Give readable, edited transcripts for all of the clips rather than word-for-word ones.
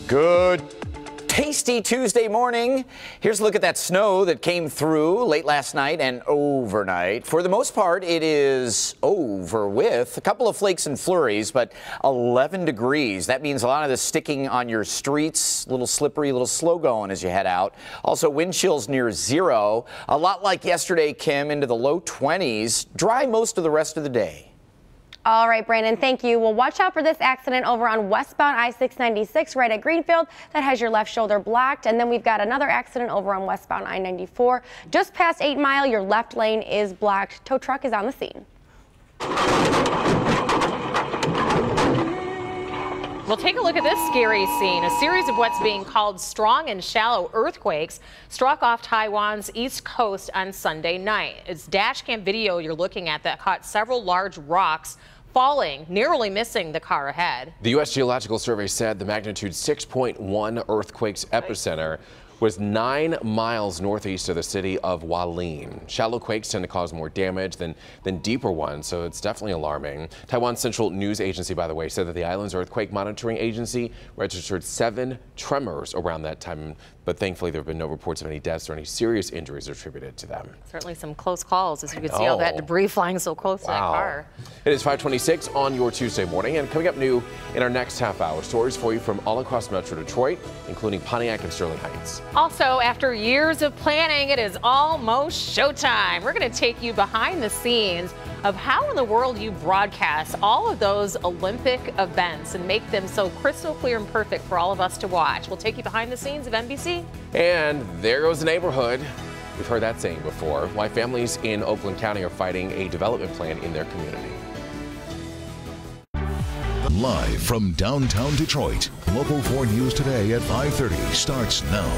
Good, tasty Tuesday morning. Here's a look at that snow that came through late last night and overnight. For the most part, it is over with. A couple of flakes and flurries, but 11 degrees. That means a lot of this sticking on your streets, a little slippery, a little slow going as you head out. Also, wind chills near zero. A lot like yesterday, Kim, into the low 20s. Dry most of the rest of the day. All right, Brandon, thank you. Well, watch out for this accident over on westbound I-696 right at Greenfield. That has your left shoulder blocked. And then we've got another accident over on westbound I-94. Just past 8 Mile, your left lane is blocked. Tow truck is on the scene. Well, take a look at this scary scene. A series of what's being called strong and shallow earthquakes struck off Taiwan's east coast on Sunday night. It's dash cam video you're looking at that caught several large rocks falling, narrowly missing the car ahead. The U.S. Geological Survey said the magnitude 6.1 earthquake's epicenter was 9 miles northeast of the city of Hualien. Shallow quakes tend to cause more damage than deeper ones, so it's definitely alarming. Taiwan's Central News Agency, by the way, said that the island's earthquake monitoring agency registered 7 tremors around that time, but thankfully there have been no reports of any deaths or any serious injuries attributed to them. Certainly some close calls, as you can see all that debris flying so close to that car. It is 5:26 on your Tuesday morning, and coming up new in our next half hour, stories for you from all across Metro Detroit, including Pontiac and Sterling Heights. Also, after years of planning, it is almost showtime. We're going to take you behind the scenes of how in the world you broadcast all of those Olympic events and make them so crystal clear and perfect for all of us to watch. We'll take you behind the scenes of NBC. And there goes the neighborhood. We've heard that saying before. Why families in Oakland County are fighting a development plan in their community. Live from downtown Detroit, Local 4 News Today at 5:30 starts now.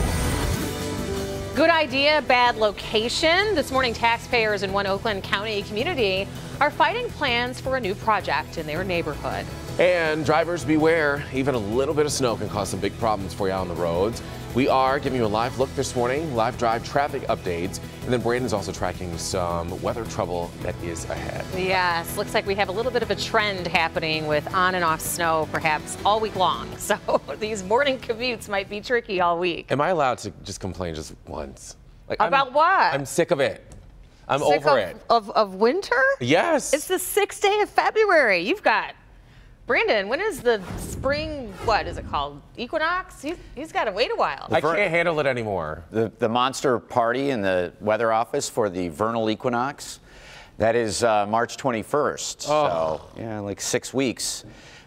Good idea, bad location. This morning, taxpayers in one Oakland County community are fighting plans for a new project in their neighborhood. And drivers beware, even a little bit of snow can cause some big problems for you on the roads. We are giving you a live look this morning, live drive traffic updates, and then Brandon's also tracking some weather trouble that is ahead. Yes, looks like we have a little bit of a trend happening with on and off snow perhaps all week long. So these morning commutes might be tricky all week. Am I allowed to just complain just once? Like, about what? I'm sick of it. I'm sick over it. Of winter? Yes. It's the 6th day of February. You've got Brandon, when is the spring, what is it called, equinox? He's got to wait a while. I can't handle it anymore. The monster party in the weather office for the vernal equinox, that is March 21st. So, yeah, like 6 weeks.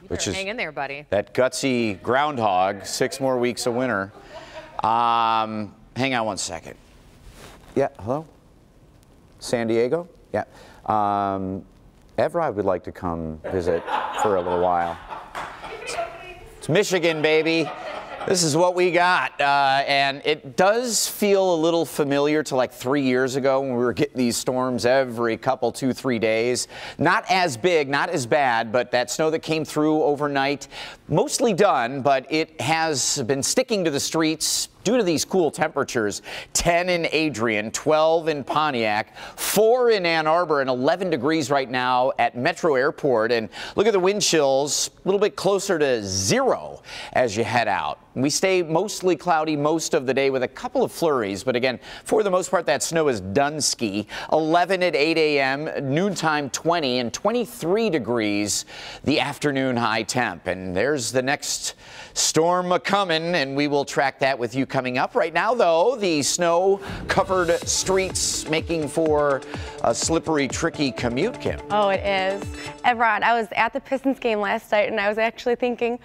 Which is hang in there, buddy. That gutsy groundhog, 6 more weeks of winter. Hang on one second. Yeah, hello? San Diego? Yeah. Evrod would like to come visit for a little while. It's Michigan, baby. This is what we got. And it does feel a little familiar to like 3 years ago when we were getting these storms every couple, 2-3 days. Not as big, not as bad, but that snow that came through overnight, mostly done, but it has been sticking to the streets due to these cool temperatures. 10 in Adrian, 12 in Pontiac, 4 in Ann Arbor, and 11 degrees right now at Metro Airport. And look at the wind chills, a little bit closer to 0 as you head out. We stay mostly cloudy most of the day with a couple of flurries, but again, for the most part, that snow is done ski. 11 at 8 a.m., noontime 20, and 23 degrees the afternoon high temp. And there's the next storm a-coming, and we will track that with you coming up. Right now, though, the snow-covered streets making for a slippery, tricky commute, Kim. Oh, it is. Evrod, I was at the Pistons game last night, and I was actually thinking,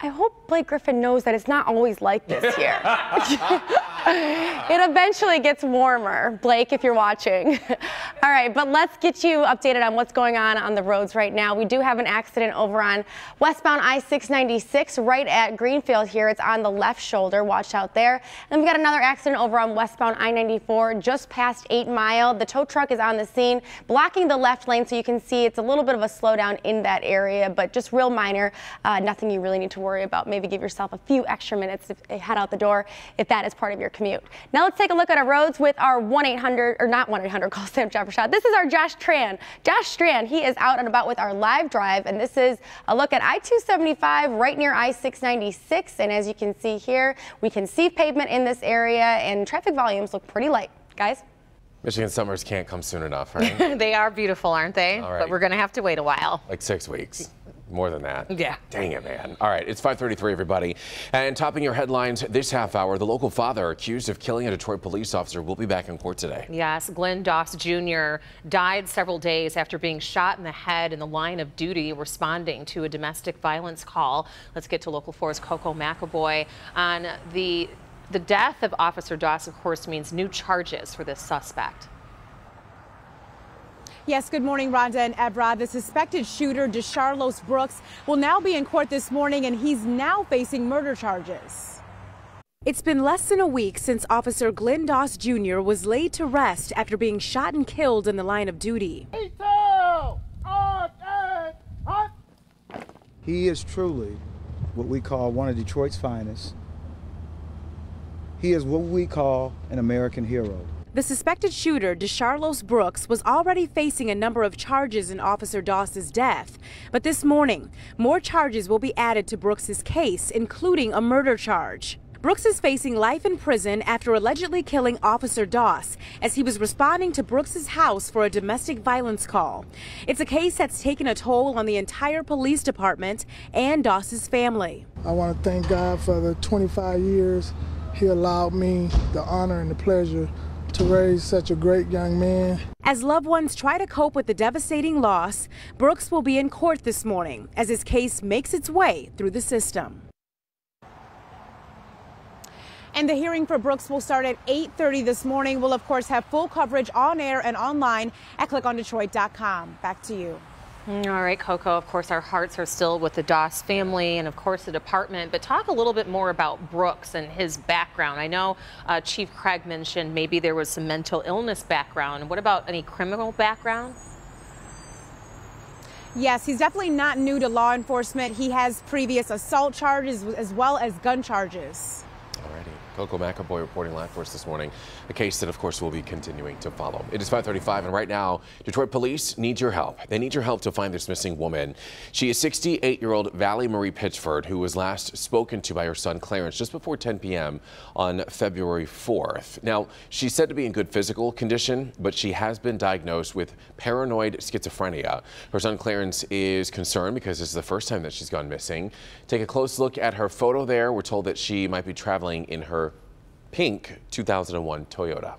I hope Blake Griffin knows that it's not always like this here. It eventually gets warmer, Blake, if you're watching. All right, but let's get you updated on what's going on the roads right now. We do have an accident over on westbound I-696 right at Greenfield here. It's on the left shoulder. Watch out there. And we've got another accident over on westbound I-94 just past 8 Mile. The tow truck is on the scene, blocking the left lane, so you can see it's a little bit of a slowdown in that area, but just real minor. Nothing you really need to worry worry about. Maybe give yourself a few extra minutes to head out the door if that is part of your commute. Now let's take a look at our roads with our 1-800, or not 1-800, call Sam Chopper Shot. This is our Josh Tran. Josh Strand, he is out and about with our live drive, and this is a look at I-275 right near I-696. And as you can see here, we can see pavement in this area, and traffic volumes look pretty light. Guys? Michigan summers can't come soon enough, right? They are beautiful, aren't they? All right. But we're going to have to wait a while. Like 6 weeks. More than that. Yeah. Dang it, man. All right, it's 5:33, everybody. And topping your headlines this half hour, the local father accused of killing a Detroit police officer will be back in court today. Yes, Glenn Doss Jr. died several days after being shot in the head in the line of duty responding to a domestic violence call. Let's get to Local 4's Coco McAvoy on the death of Officer Doss, of course, means new charges for this suspect. Yes, good morning, Rhonda and Ebrod. The suspected shooter, DeCharlos Brooks, will now be in court this morning, and he's now facing murder charges. It's been less than a week since Officer Glenn Doss Jr. was laid to rest after being shot and killed in the line of duty. He is truly what we call one of Detroit's finest. He is what we call an American hero. The suspected shooter, DeCharlos Brooks, was already facing a number of charges in Officer Doss's death. But this morning, more charges will be added to Brooks's case, including a murder charge. Brooks is facing life in prison after allegedly killing Officer Doss as he was responding to Brooks's house for a domestic violence call. It's a case that's taken a toll on the entire police department and Doss's family. I want to thank God for the 25 years He allowed me the honor and the pleasure to raise such a great young man. As loved ones try to cope with the devastating loss, Brooks will be in court this morning as his case makes its way through the system. And the hearing for Brooks will start at 8:30 this morning. We'll, of course, have full coverage on air and online at clickondetroit.com. Back to you. All right, Coco, of course, our hearts are still with the Doss family and, of course, the department. But talk a little bit more about Brooks and his background. I know Chief Craig mentioned maybe there was some mental illness background. What about any criminal background? Yes, he's definitely not new to law enforcement. He has previous assault charges as well as gun charges. Alrighty. Coco McAvoy reporting live for us this morning. A case that, of course, will be continuing to follow. It is 5:35, and right now, Detroit police need your help. They need your help to find this missing woman. She is 68-year-old Valley Marie Pitchford, who was last spoken to by her son Clarence just before 10 p.m. on February 4th. Now, she's said to be in good physical condition, but she has been diagnosed with paranoid schizophrenia. Her son Clarence is concerned because this is the first time that she's gone missing. Take a close look at her photo there. We're told that she might be traveling in her pink 2001 Toyota.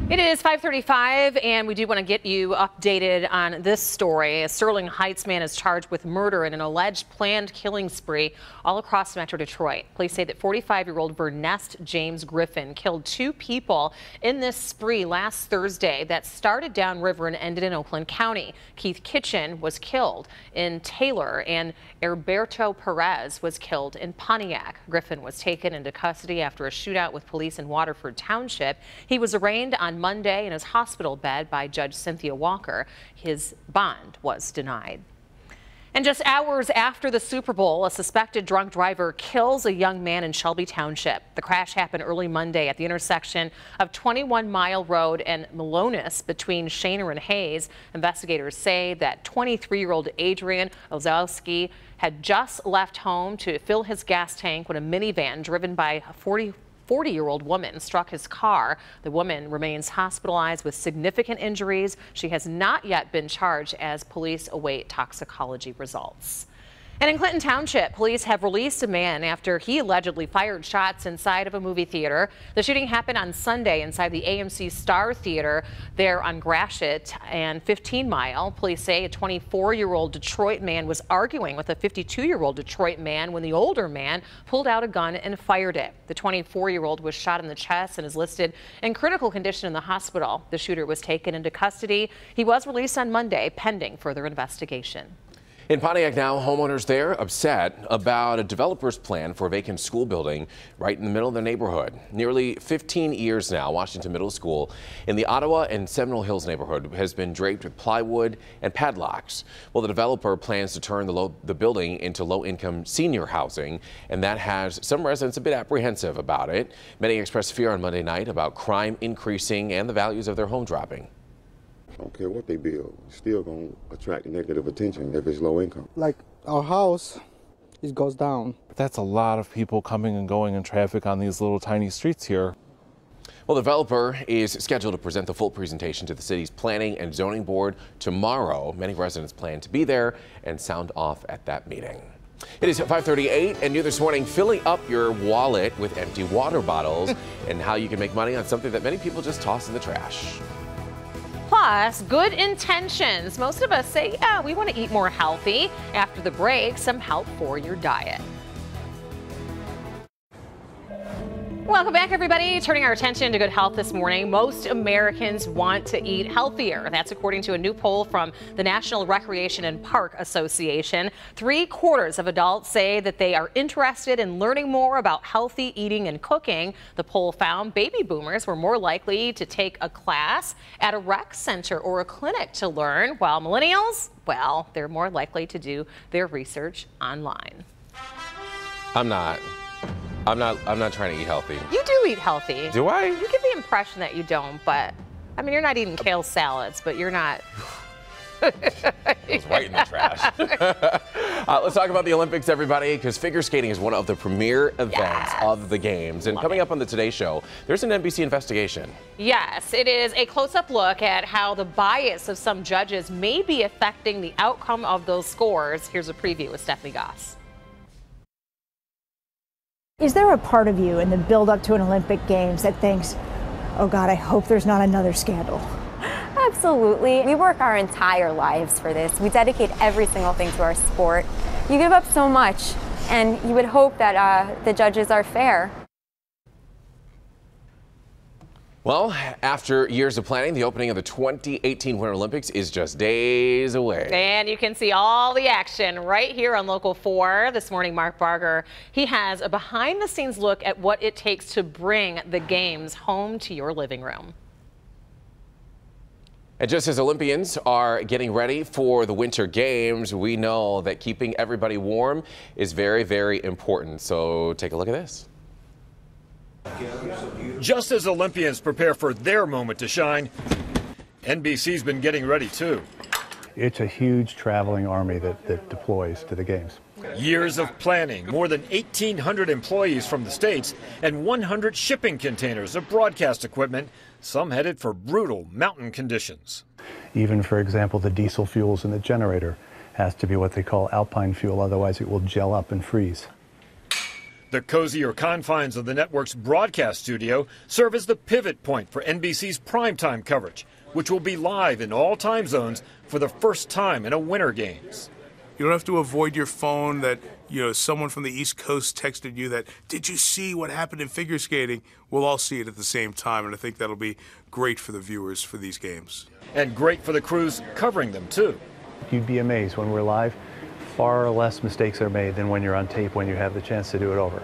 It is 5:35, and we do want to get you updated on this story. A Sterling Heights man is charged with murder in an alleged planned killing spree all across Metro Detroit. Police say that 45-year-old Vernest James Griffin killed 2 people in this spree last Thursday that started downriver and ended in Oakland County. Keith Kitchen was killed in Taylor, and Herberto Perez was killed in Pontiac. Griffin was taken into custody after a shootout with police in Waterford Township. He was arraigned on Monday in his hospital bed by Judge Cynthia Walker. His bond was denied. And just hours after the Super Bowl, a suspected drunk driver kills a young man in Shelby Township. The crash happened early Monday at the intersection of 21 Mile Road and Malonis between Shaner and Hayes. Investigators say that 23-year-old Adrian Ozowski had just left home to fill his gas tank when a minivan driven by a 40-year-old woman struck his car. The woman remains hospitalized with significant injuries. She has not yet been charged as police await toxicology results. And in Clinton Township, police have released a man after he allegedly fired shots inside of a movie theater. The shooting happened on Sunday inside the AMC Star Theater there on Gratiot and 15 Mile. Police say a 24-year-old Detroit man was arguing with a 52-year-old Detroit man when the older man pulled out a gun and fired it. The 24-year-old was shot in the chest and is listed in critical condition in the hospital. The shooter was taken into custody. He was released on Monday pending further investigation. In Pontiac now, homeowners there upset about a developer's plan for a vacant school building right in the middle of their neighborhood. Nearly 15 years now, Washington Middle School in the Ottawa and Seminole Hills neighborhood has been draped with plywood and padlocks. Well, the developer plans to turn the building into low-income senior housing, and that has some residents a bit apprehensive about it. Many expressed fear on Monday night about crime increasing and the values of their home dropping. I don't care what they build, it's still going to attract negative attention if it's low income. Like our house, it goes down. That's a lot of people coming and going in traffic on these little tiny streets here. Well, the developer is scheduled to present the full presentation to the city's Planning and Zoning Board tomorrow. Many residents plan to be there and sound off at that meeting. It is 5:38, and new this morning, filling up your wallet with empty water bottles and how you can make money on something that many people just toss in the trash. Plus, good intentions. Most of us say, yeah, we want to eat more healthy. After the break, some help for your diet. Welcome back, everybody. Turning our attention to good health this morning. Most Americans want to eat healthier. That's according to a new poll from the National Recreation and Park Association. 3/4 of adults say that they are interested in learning more about healthy eating and cooking. The poll found baby boomers were more likely to take a class at a rec center or a clinic to learn, while millennials, well, they're more likely to do their research online. I'm not trying to eat healthy. You do eat healthy. Do I? You get the impression that you don't, but I mean, you're not eating kale salads, but you're not. It was right in the trash. Let's talk about the Olympics, everybody, because figure skating is one of the premier events of the Games. And coming up on the Today Show, there's an NBC investigation. Yes, it is a close-up look at how the bias of some judges may be affecting the outcome of those scores. Here's a preview with Stephanie Goss. Is there a part of you in the build-up to an Olympic Games that thinks, oh God, I hope there's not another scandal? Absolutely. We work our entire lives for this. We dedicate every single thing to our sport. You give up so much, and you would hope that the judges are fair. Well, after years of planning, the opening of the 2018 Winter Olympics is just days away. And you can see all the action right here on Local 4. This morning, Mark Barger, he has a behind-the-scenes look at what it takes to bring the Games home to your living room. And just as Olympians are getting ready for the Winter Games, we know that keeping everybody warm is very, very important. So take a look at this. Just as Olympians prepare for their moment to shine, NBC's been getting ready too. It's a huge traveling army that deploys to the Games. Years of planning, more than 1,800 employees from the States, and 100 shipping containers of broadcast equipment, some headed for brutal mountain conditions. Even, for example, the diesel fuels in the generator has to be what they call alpine fuel, otherwise it will gel up and freeze. The cozier confines of the network's broadcast studio serve as the pivot point for NBC's primetime coverage, which will be live in all time zones for the first time in a Winter Games. You don't have to avoid your phone that, someone from the East Coast texted you that, did you see what happened in figure skating? We'll all see it at the same time, and I think that'll be great for the viewers for these games. And great for the crews covering them, too. You'd be amazed when we're live. Far less mistakes are made than when you're on tape, when you have the chance to do it over.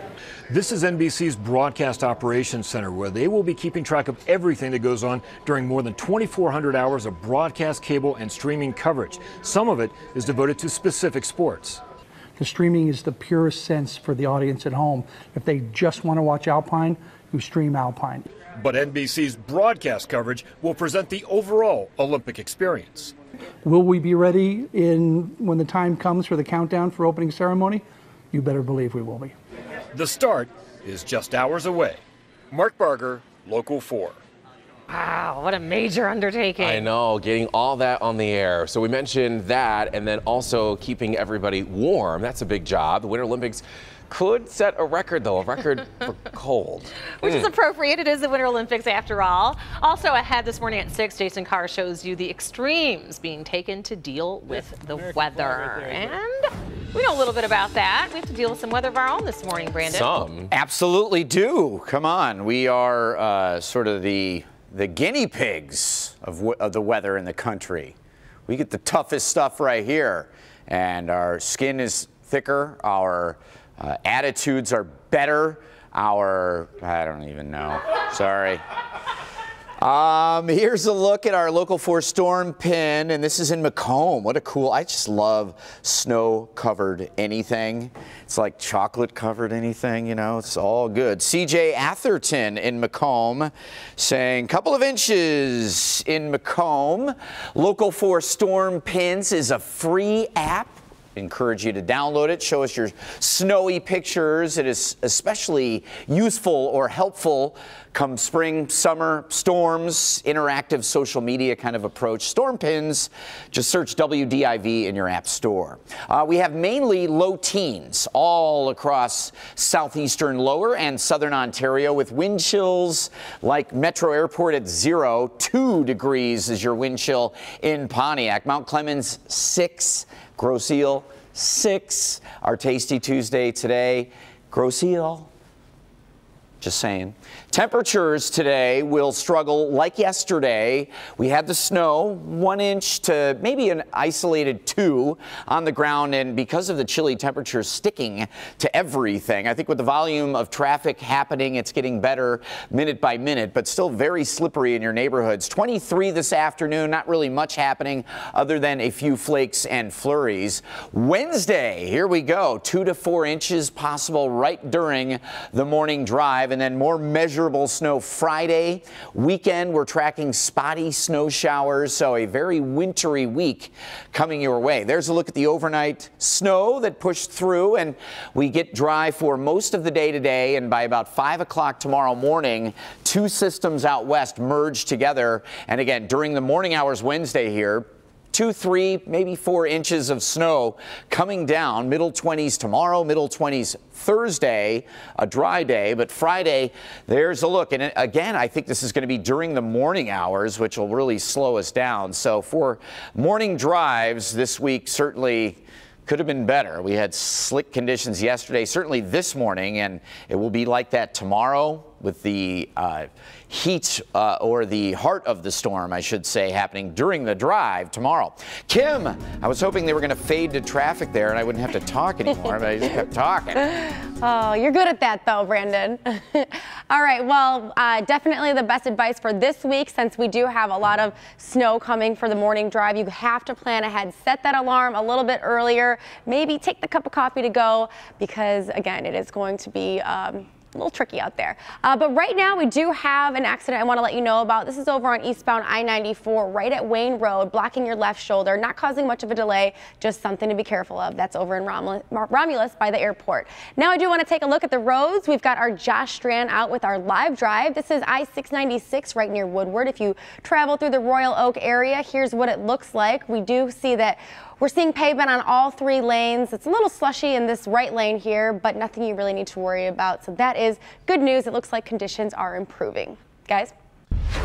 This is NBC's Broadcast Operations Center, where they will be keeping track of everything that goes on during more than 2,400 hours of broadcast, cable, and streaming coverage. Some of it is devoted to specific sports. The streaming is the purest sense for the audience at home. If they just want to watch Alpine, you stream Alpine. But NBC's broadcast coverage will present the overall Olympic experience. Will we be ready when the time comes for the countdown for opening ceremony? You better believe we will be. The start is just hours away. Mark Barger, Local 4. Wow, what a major undertaking. I know, getting all that on the air. So we mentioned that, and then also keeping everybody warm. That's a big job. The Winter Olympics could set a record, though, a record for cold. Which is appropriate. It is the Winter Olympics after all. Also ahead this morning at 6, Jason Carr shows you the extremes being taken to deal with the weather. And we know a little bit about that. We have to deal with some weather of our own this morning, Brandon. Some. Absolutely do. Come on. We are sort of the guinea pigs of the weather in the country. We get the toughest stuff right here. and our skin is thicker, our attitudes are better, I don't even know, sorry. Here's a look at our Local 4 storm pin, and this is in Macomb. What a cool, I just love snow-covered anything. It's like chocolate-covered anything, you know, it's all good. CJ Atherton in Macomb saying, couple of inches in Macomb. Local 4 storm pins is a free app. Encourage you to download it, show us your snowy pictures. It is especially useful or helpful come spring, summer, storms, interactive social media kind of approach. Storm pins, just search WDIV in your app store. We have mainly low teens all across southeastern lower and southern Ontario with wind chills like Metro Airport at 0. 2 degrees is your wind chill in Pontiac. Mount Clemens 6. Grosse Ile 6. Our Tasty Tuesday today. Grosse Ile. Just saying. Temperatures today will struggle like yesterday. We had the snow, 1 inch to maybe an isolated 2 on the ground, and because of the chilly temperatures sticking to everything, I think with the volume of traffic happening, it's getting better minute by minute, but still very slippery in your neighborhoods. 23 this afternoon, not really much happening other than a few flakes and flurries. Wednesday, here we go, 2 to 4 inches possible right during the morning drive, and then more measurable snow Friday. Weekend, we're tracking spotty snow showers, so a very wintry week coming your way. There's a look at the overnight snow that pushed through, and we get dry for most of the day today, and by about 5 o'clock tomorrow morning, 2 systems out west merge together, and again, during the morning hours Wednesday here, 2, 3, maybe 4 inches of snow coming down. Middle 20s tomorrow, middle 20s Thursday, a dry day. But Friday, there's a look. And again, I think this is going to be during the morning hours, which will really slow us down. So for morning drives this week, certainly could have been better. We had slick conditions yesterday, certainly this morning, and it will be like that tomorrow with the heat or the heart of the storm, I should say, happening during the drive tomorrow. Kim, I was hoping they were going to fade to traffic there and I wouldn't have to talk anymore, but I just kept talking. Oh, you're good at that though, Brandon. All right, well, definitely the best advice for this week, since we do have a lot of snow coming for the morning drive, you have to plan ahead. Set that alarm a little bit earlier. Maybe take the cup of coffee to go, because again, it is going to be a little tricky out there. But right now we do have an accident I want to let you know about. This is over on eastbound I-94 right at Wayne Road, blocking your left shoulder, not causing much of a delay, just something to be careful of. That's over in Romulus by the airport. Now I do want to take a look at the roads. We've got our Josh Strand out with our live drive. This is I-696 right near Woodward. If you travel through the Royal Oak area, here's what it looks like. We do see that we're seeing pavement on all 3 lanes. It's a little slushy in this right lane here, but nothing you really need to worry about. So that is good news. It looks like conditions are improving. Guys?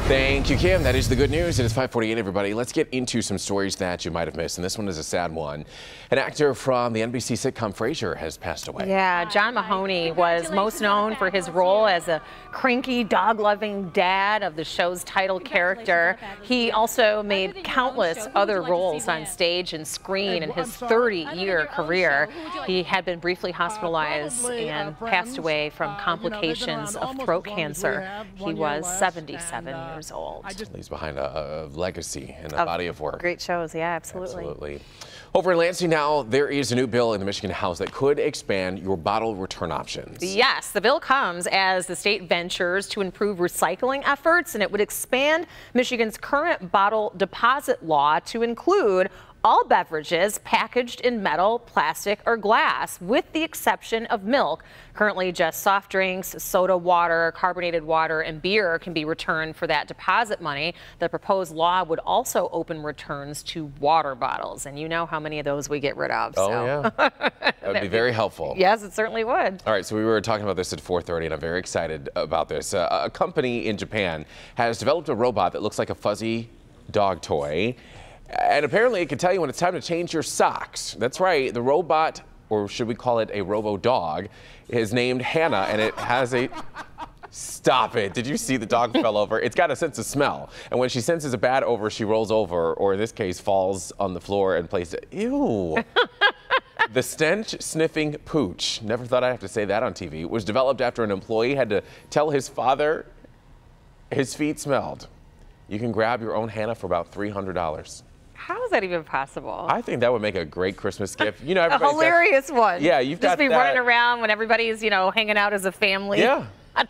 Thank you, Kim. That is the good news. It is 5:48, everybody. Let's get into some stories that you might have missed, and this one is a sad one. An actor from the NBC sitcom Frasier has passed away. Yeah, John Mahoney was most known for his role as a cranky, dog-loving dad of the show's title character. He also made countless other roles on stage and screen in his 30-year career. He had been briefly hospitalized and passed away from complications of throat cancer. He was 77 years old. Leaves behind a legacy and a body of work. Great shows, yeah, absolutely. Absolutely. Over in Lansing now, there is a new bill in the Michigan House that could expand your bottle return options. Yes, the bill comes as the state ventures to improve recycling efforts, and it would expand Michigan's current bottle deposit law to include all beverages packaged in metal, plastic, or glass, with the exception of milk. Currently, just soft drinks, soda water, carbonated water, and beer can be returned for that deposit money. The proposed law would also open returns to water bottles, and you know how many of those we get rid of. Oh, yeah. That would be very helpful. Yes, it certainly would. All right, so we were talking about this at 4:30, and I'm very excited about this. A company in Japan has developed a robot that looks like a fuzzy dog toy. And apparently it can tell you when it's time to change your socks. That's right, the robot, or should we call it a robo-dog, is named Hannah, and it has a Stop it. Did you see the dog fell over? It's got a sense of smell. And when she senses a bad odor, she rolls over, or in this case, falls on the floor and plays it. Ew. The stench-sniffing pooch, never thought I'd have to say that on TV, was developed after an employee had to tell his father his feet smelled. You can grab your own Hannah for about $300. How is that even possible? I think that would make a great Christmas gift. You know, a hilarious one. Yeah, you've just got be that. Running around when everybody's, you know, hanging out as a family. Yeah.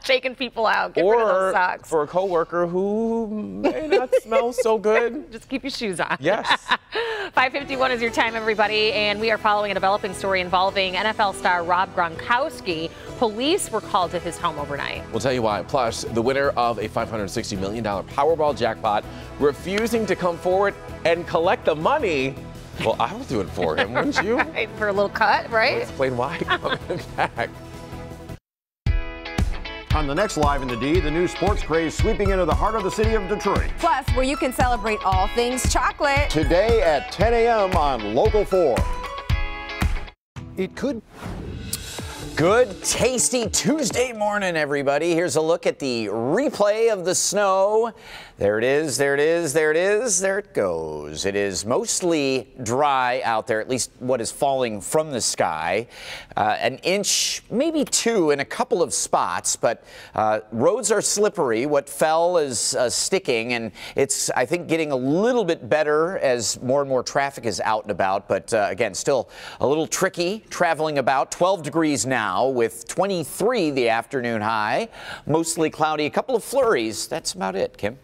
Shaking people out. Get rid of those socks. For a coworker who may not smell so good. Just keep your shoes on. Yes. 5:51 is your time, everybody, and we are following a developing story involving NFL star Rob Gronkowski. Police were called to his home overnight. We'll tell you why. Plus, the winner of a $560 million Powerball jackpot refusing to come forward and collect the money. Well, I will do it for him, wouldn't you? For a little cut, right? Let's explain why. Coming back. On the next Live in the D, the new sports craze sweeping into the heart of the city of Detroit. Plus, where you can celebrate all things chocolate. Today at 10 a.m. on Local 4. It could. Good, tasty Tuesday morning, everybody. Here's a look at the replay of the snow. There it is, there it is, there it is, there it goes. It is mostly dry out there, at least what is falling from the sky. An inch, maybe two in a couple of spots, but roads are slippery. What fell is sticking, and it's, I think, getting a little bit better as more and more traffic is out and about. But again, still a little tricky traveling about. 12 degrees now with 23 the afternoon high. Mostly cloudy, a couple of flurries. That's about it, Kim.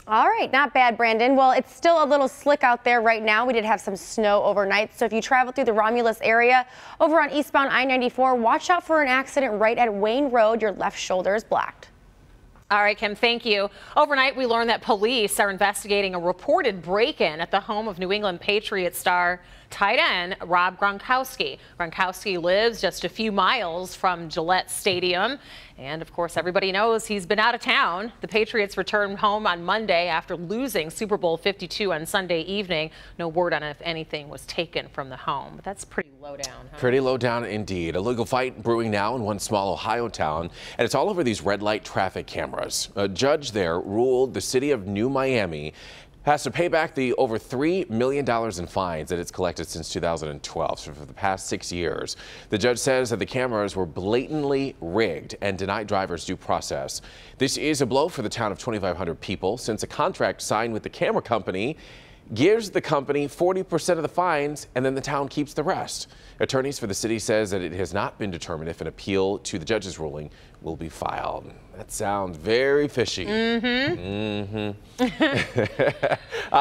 All right, not bad, Brandon. Well, it's still a little slick out there right now. We did have some snow overnight, so if you travel through the Romulus area over on eastbound I-94, watch out for an accident right at Wayne Road. Your left shoulder is blacked. All right, Kim, thank you. Overnight, we learned that police are investigating a reported break-in at the home of New England Patriots star tight end Rob Gronkowski. Gronkowski lives just a few miles from Gillette Stadium. And, of course, everybody knows he's been out of town. The Patriots returned home on Monday after losing Super Bowl 52 on Sunday evening. No word on if anything was taken from the home. But that's pretty low down, huh? Pretty low down indeed. A legal fight brewing now in one small Ohio town, and it's all over these red light traffic cameras. A judge there ruled the city of New Miami has to pay back the over $3 million in fines that it's collected since 2012, so for the past 6 years. The judge says that the cameras were blatantly rigged and denied drivers due process. This is a blow for the town of 2,500 people, since a contract signed with the camera company gives the company 40% of the fines, and then the town keeps the rest. Attorneys for the city says that it has not been determined if an appeal to the judge's ruling will be filed. That sounds very fishy. The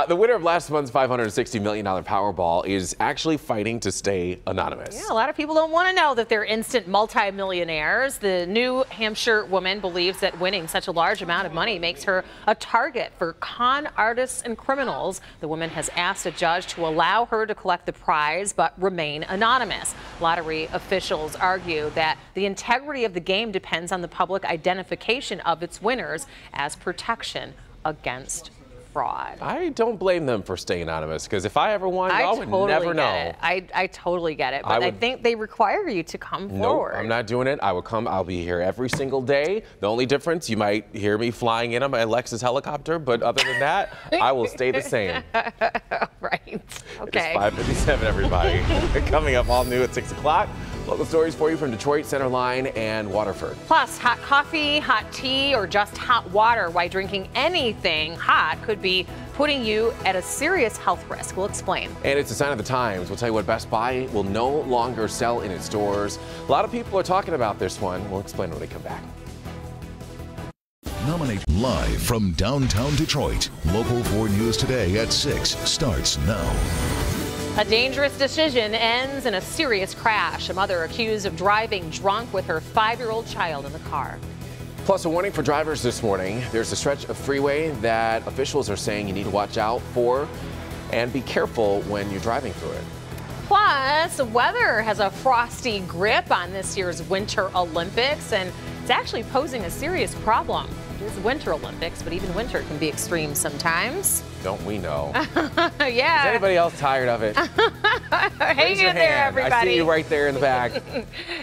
winner of last month's $560 million Powerball is actually fighting to stay anonymous. Yeah, a lot of people don't want to know that they're instant multimillionaires. The New Hampshire woman believes that winning such a large amount of money makes her a target for con artists and criminals. The woman has asked a judge to allow her to collect the prize but remain anonymous. Lottery officials argue that the integrity of the game depends on the public identification of its winners as protection against fraud. I don't blame them for staying anonymous, because if I ever won, I would never know. I totally get it, but I think they require you to come forward. I'm not doing it. I will come. I'll be here every single day. The only difference, you might hear me flying in on my Lexus helicopter, but other than that, I will stay the same. Right. Okay. It's 5:57, everybody. Coming up all new at 6 o'clock. Local stories for you from Detroit, Center Line, and Waterford. Plus, hot coffee, hot tea, or just hot water. Why drinking anything hot could be putting you at a serious health risk. We'll explain. And it's a sign of the times. We'll tell you what Best Buy will no longer sell in its stores. A lot of people are talking about this one. We'll explain when we come back. Nominate live from downtown Detroit. Local 4 News Today at 6 starts now. A dangerous decision ends in a serious crash. A mother accused of driving drunk with her 5-year-old child in the car. Plus, a warning for drivers this morning. There's a stretch of freeway that officials are saying you need to watch out for and be careful when you're driving through it. Plus, weather has a frosty grip on this year's Winter Olympics, and it's actually posing a serious problem. It's Winter Olympics, but even winter can be extreme sometimes. Don't we know? Yeah. Is anybody else tired of it? Hang in there, everybody. I see you right there in the back.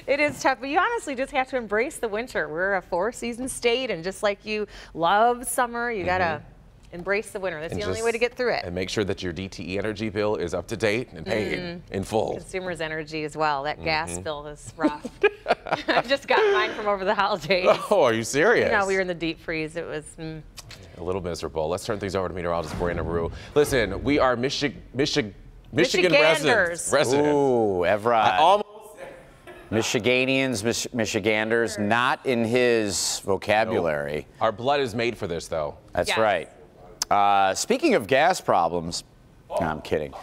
It is tough, but you honestly just have to embrace the winter. We're a 4-season state, and just like you love summer, you gotta embrace the winter. That's the only way to get through it. And make sure that your DTE energy bill is up to date and paid in full. Consumer's energy as well. That gas bill is rough. I just got mine from over the holidays. Oh, are you serious? You know, we were in the deep freeze. It was a little miserable. Let's turn things over to meteorologist Brianna Rue. Listen, we are Michigan residents. Ooh, Everett. Michiganians, Michiganders, not in his vocabulary. Nope. Our blood is made for this, though. That's right. Speaking of gas problems, no, I'm kidding.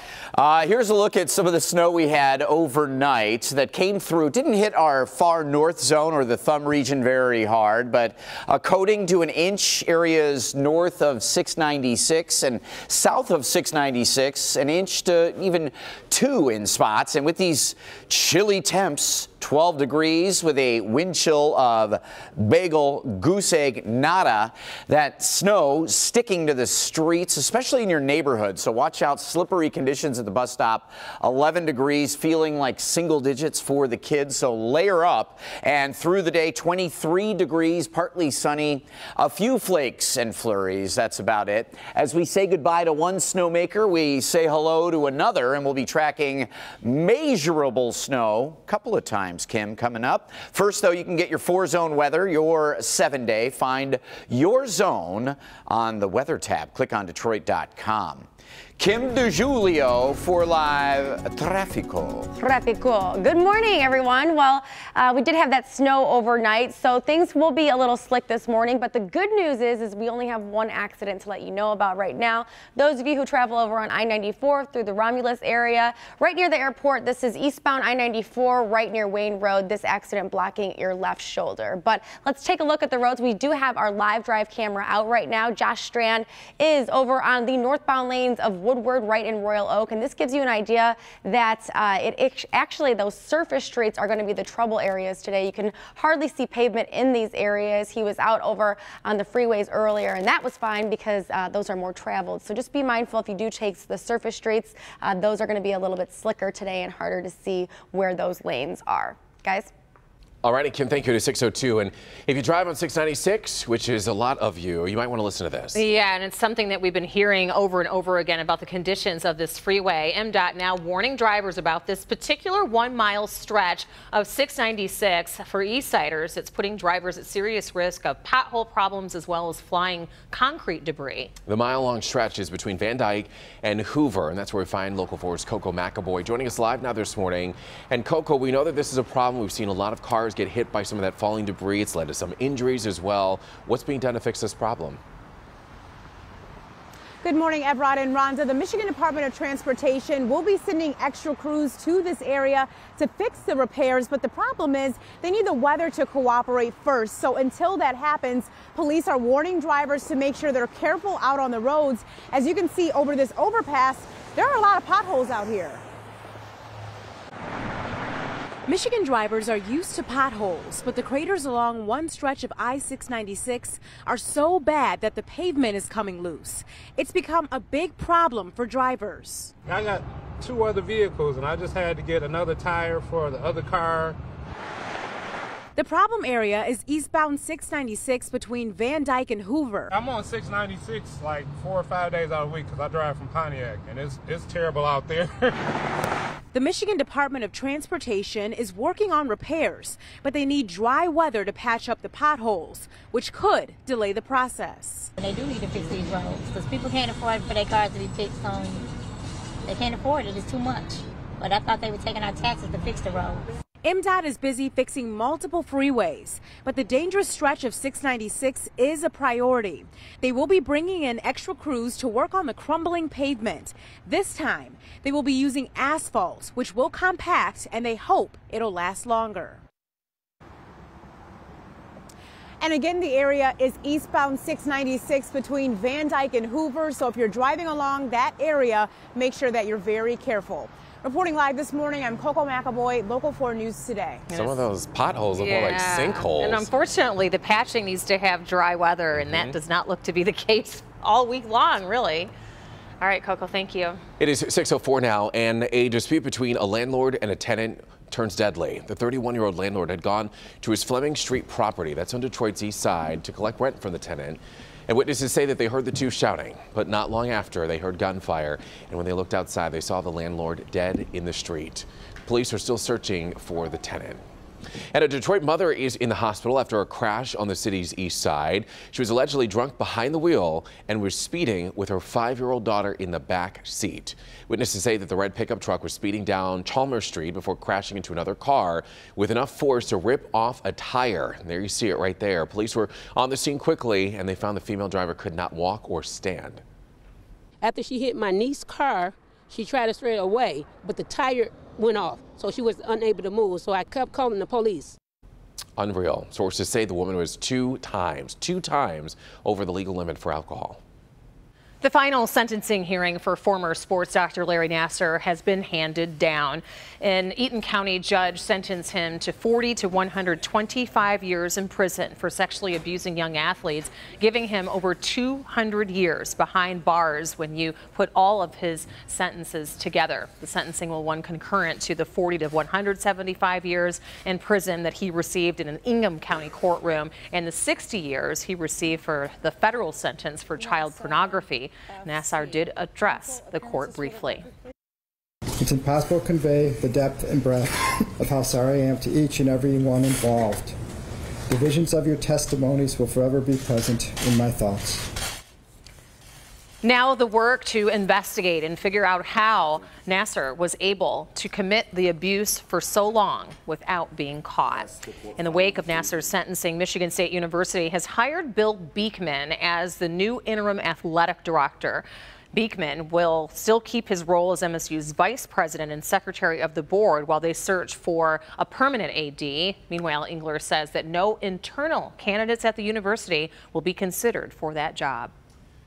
Here's a look at some of the snow we had overnight that came through. Didn't hit our far north zone or the thumb region very hard, but a coating to an inch areas north of 696 and south of 696, an inch to even 2 in spots. And with these chilly temps, 12 degrees with a wind chill of bagel, goose egg, nada. That snow sticking to the streets, especially in your neighborhood. So watch out, slippery conditions at the bus stop. 11 degrees, feeling like single digits for the kids. So layer up. And through the day, 23 degrees, partly sunny. A few flakes and flurries. That's about it. As we say goodbye to one snowmaker, we say hello to another, and we'll be tracking measurable snow a couple of times, Kim, coming up. First, though, you can get your 4-zone weather, your 7-day. Find your zone on the weather tab. Click on Detroit.com. Kim DeJulio for Live Traffico. Good morning, everyone. Well, we did have that snow overnight, so things will be a little slick this morning. But the good news is we only have one accident to let you know about right now. Those of you who travel over on I-94 through the Romulus area, right near the airport, this is eastbound I-94, right near Wayne Road. This accident blocking your left shoulder. But let's take a look at the roads. We do have our live drive camera out right now. Josh Strand is over on the northbound lanes of Woodward right in Royal Oak, and this gives you an idea that actually those surface streets are going to be the trouble areas today. You can hardly see pavement in these areas. He was out over on the freeways earlier, and that was fine because those are more traveled. So just be mindful if you do take the surface streets. Those are going to be a little bit slicker today and harder to see where those lanes are. Guys? All righty, Kim, thank you to 602. And if you drive on 696, which is a lot of you, you might want to listen to this. Yeah, and it's something that we've been hearing over and over again about the conditions of this freeway. MDOT now warning drivers about this particular 1-mile stretch of 696 for Eastsiders. It's putting drivers at serious risk of pothole problems as well as flying concrete debris. The mile-long stretch is between Van Dyke and Hoover, and that's where we find Local 4's Coco McAvoy joining us live now this morning. And Coco, we know that this is a problem. We've seen a lot of cars get hit by some of that falling debris. It's led to some injuries as well. What's being done to fix this problem? Good morning, Evrod and Rhonda. The Michigan Department of Transportation will be sending extra crews to this area to fix the repairs, but the problem is they need the weather to cooperate first. So until that happens, police are warning drivers to make sure they're careful out on the roads. As you can see over this overpass, there are a lot of potholes out here. Michigan drivers are used to potholes, but the craters along one stretch of I-696 are so bad that the pavement is coming loose. It's become a big problem for drivers. I got 2 other vehicles, and I just had to get another tire for the other car. The problem area is eastbound 696 between Van Dyke and Hoover. I'm on 696 like 4 or 5 days out of the week because I drive from Pontiac, and it's terrible out there. The Michigan Department of Transportation is working on repairs, but they need dry weather to patch up the potholes, which could delay the process. They do need to fix these roads because people can't afford for their cars to be fixed on. They can't afford it. It's too much. But I thought they were taking our taxes to fix the roads. MDOT is busy fixing multiple freeways, but the dangerous stretch of 696 is a priority. They will be bringing in extra crews to work on the crumbling pavement. This time, they will be using asphalt, which will compact, and they hope it'll last longer. And again, the area is eastbound 696 between Van Dyke and Hoover, so if you're driving along that area, make sure that you're very careful. Reporting live this morning, I'm Coco McAvoy, Local 4 News Today. Some of those potholes look more like sinkholes. And unfortunately, the patching needs to have dry weather, and that does not look to be the case all week long, really. All right, Coco, thank you. It is 6:04 now, and a dispute between a landlord and a tenant turns deadly. The 31-year-old landlord had gone to his Fleming Street property, that's on Detroit's east side, to collect rent from the tenant. And witnesses say that they heard the two shouting, but not long after, they heard gunfire. And when they looked outside, they saw the landlord dead in the street. Police are still searching for the tenant. And a Detroit mother is in the hospital after a crash on the city's east side. She was allegedly drunk behind the wheel and was speeding with her 5-year-old daughter in the back seat. Witnesses say that the red pickup truck was speeding down Chalmers Street before crashing into another car with enough force to rip off a tire. And there you see it right there. Police were on the scene quickly, and they found the female driver could not walk or stand. After she hit my niece's car, she tried to stray away, but the tire went off, so she was unable to move, so I kept calling the police. Unreal. Sources say the woman was two times over the legal limit for alcohol. The final sentencing hearing for former sports doctor Larry Nassar has been handed down. An Eaton County judge sentenced him to 40 to 125 years in prison for sexually abusing young athletes, giving him over 200 years behind bars when you put all of his sentences together. The sentencing will run concurrent to the 40 to 175 years in prison that he received in an Ingham County courtroom and the 60 years he received for the federal sentence for child pornography. Nassar did address the court briefly. It's impossible to convey the depth and breadth of how sorry I am to each and every one involved. The visions of your testimonies will forever be present in my thoughts. Now the work to investigate and figure out how Nassar was able to commit the abuse for so long without being caught. In the wake of Nassar's sentencing, Michigan State University has hired Bill Beekman as the new interim athletic director. Beekman will still keep his role as MSU's vice president and secretary of the board while they search for a permanent AD. Meanwhile, Engler says that no internal candidates at the university will be considered for that job.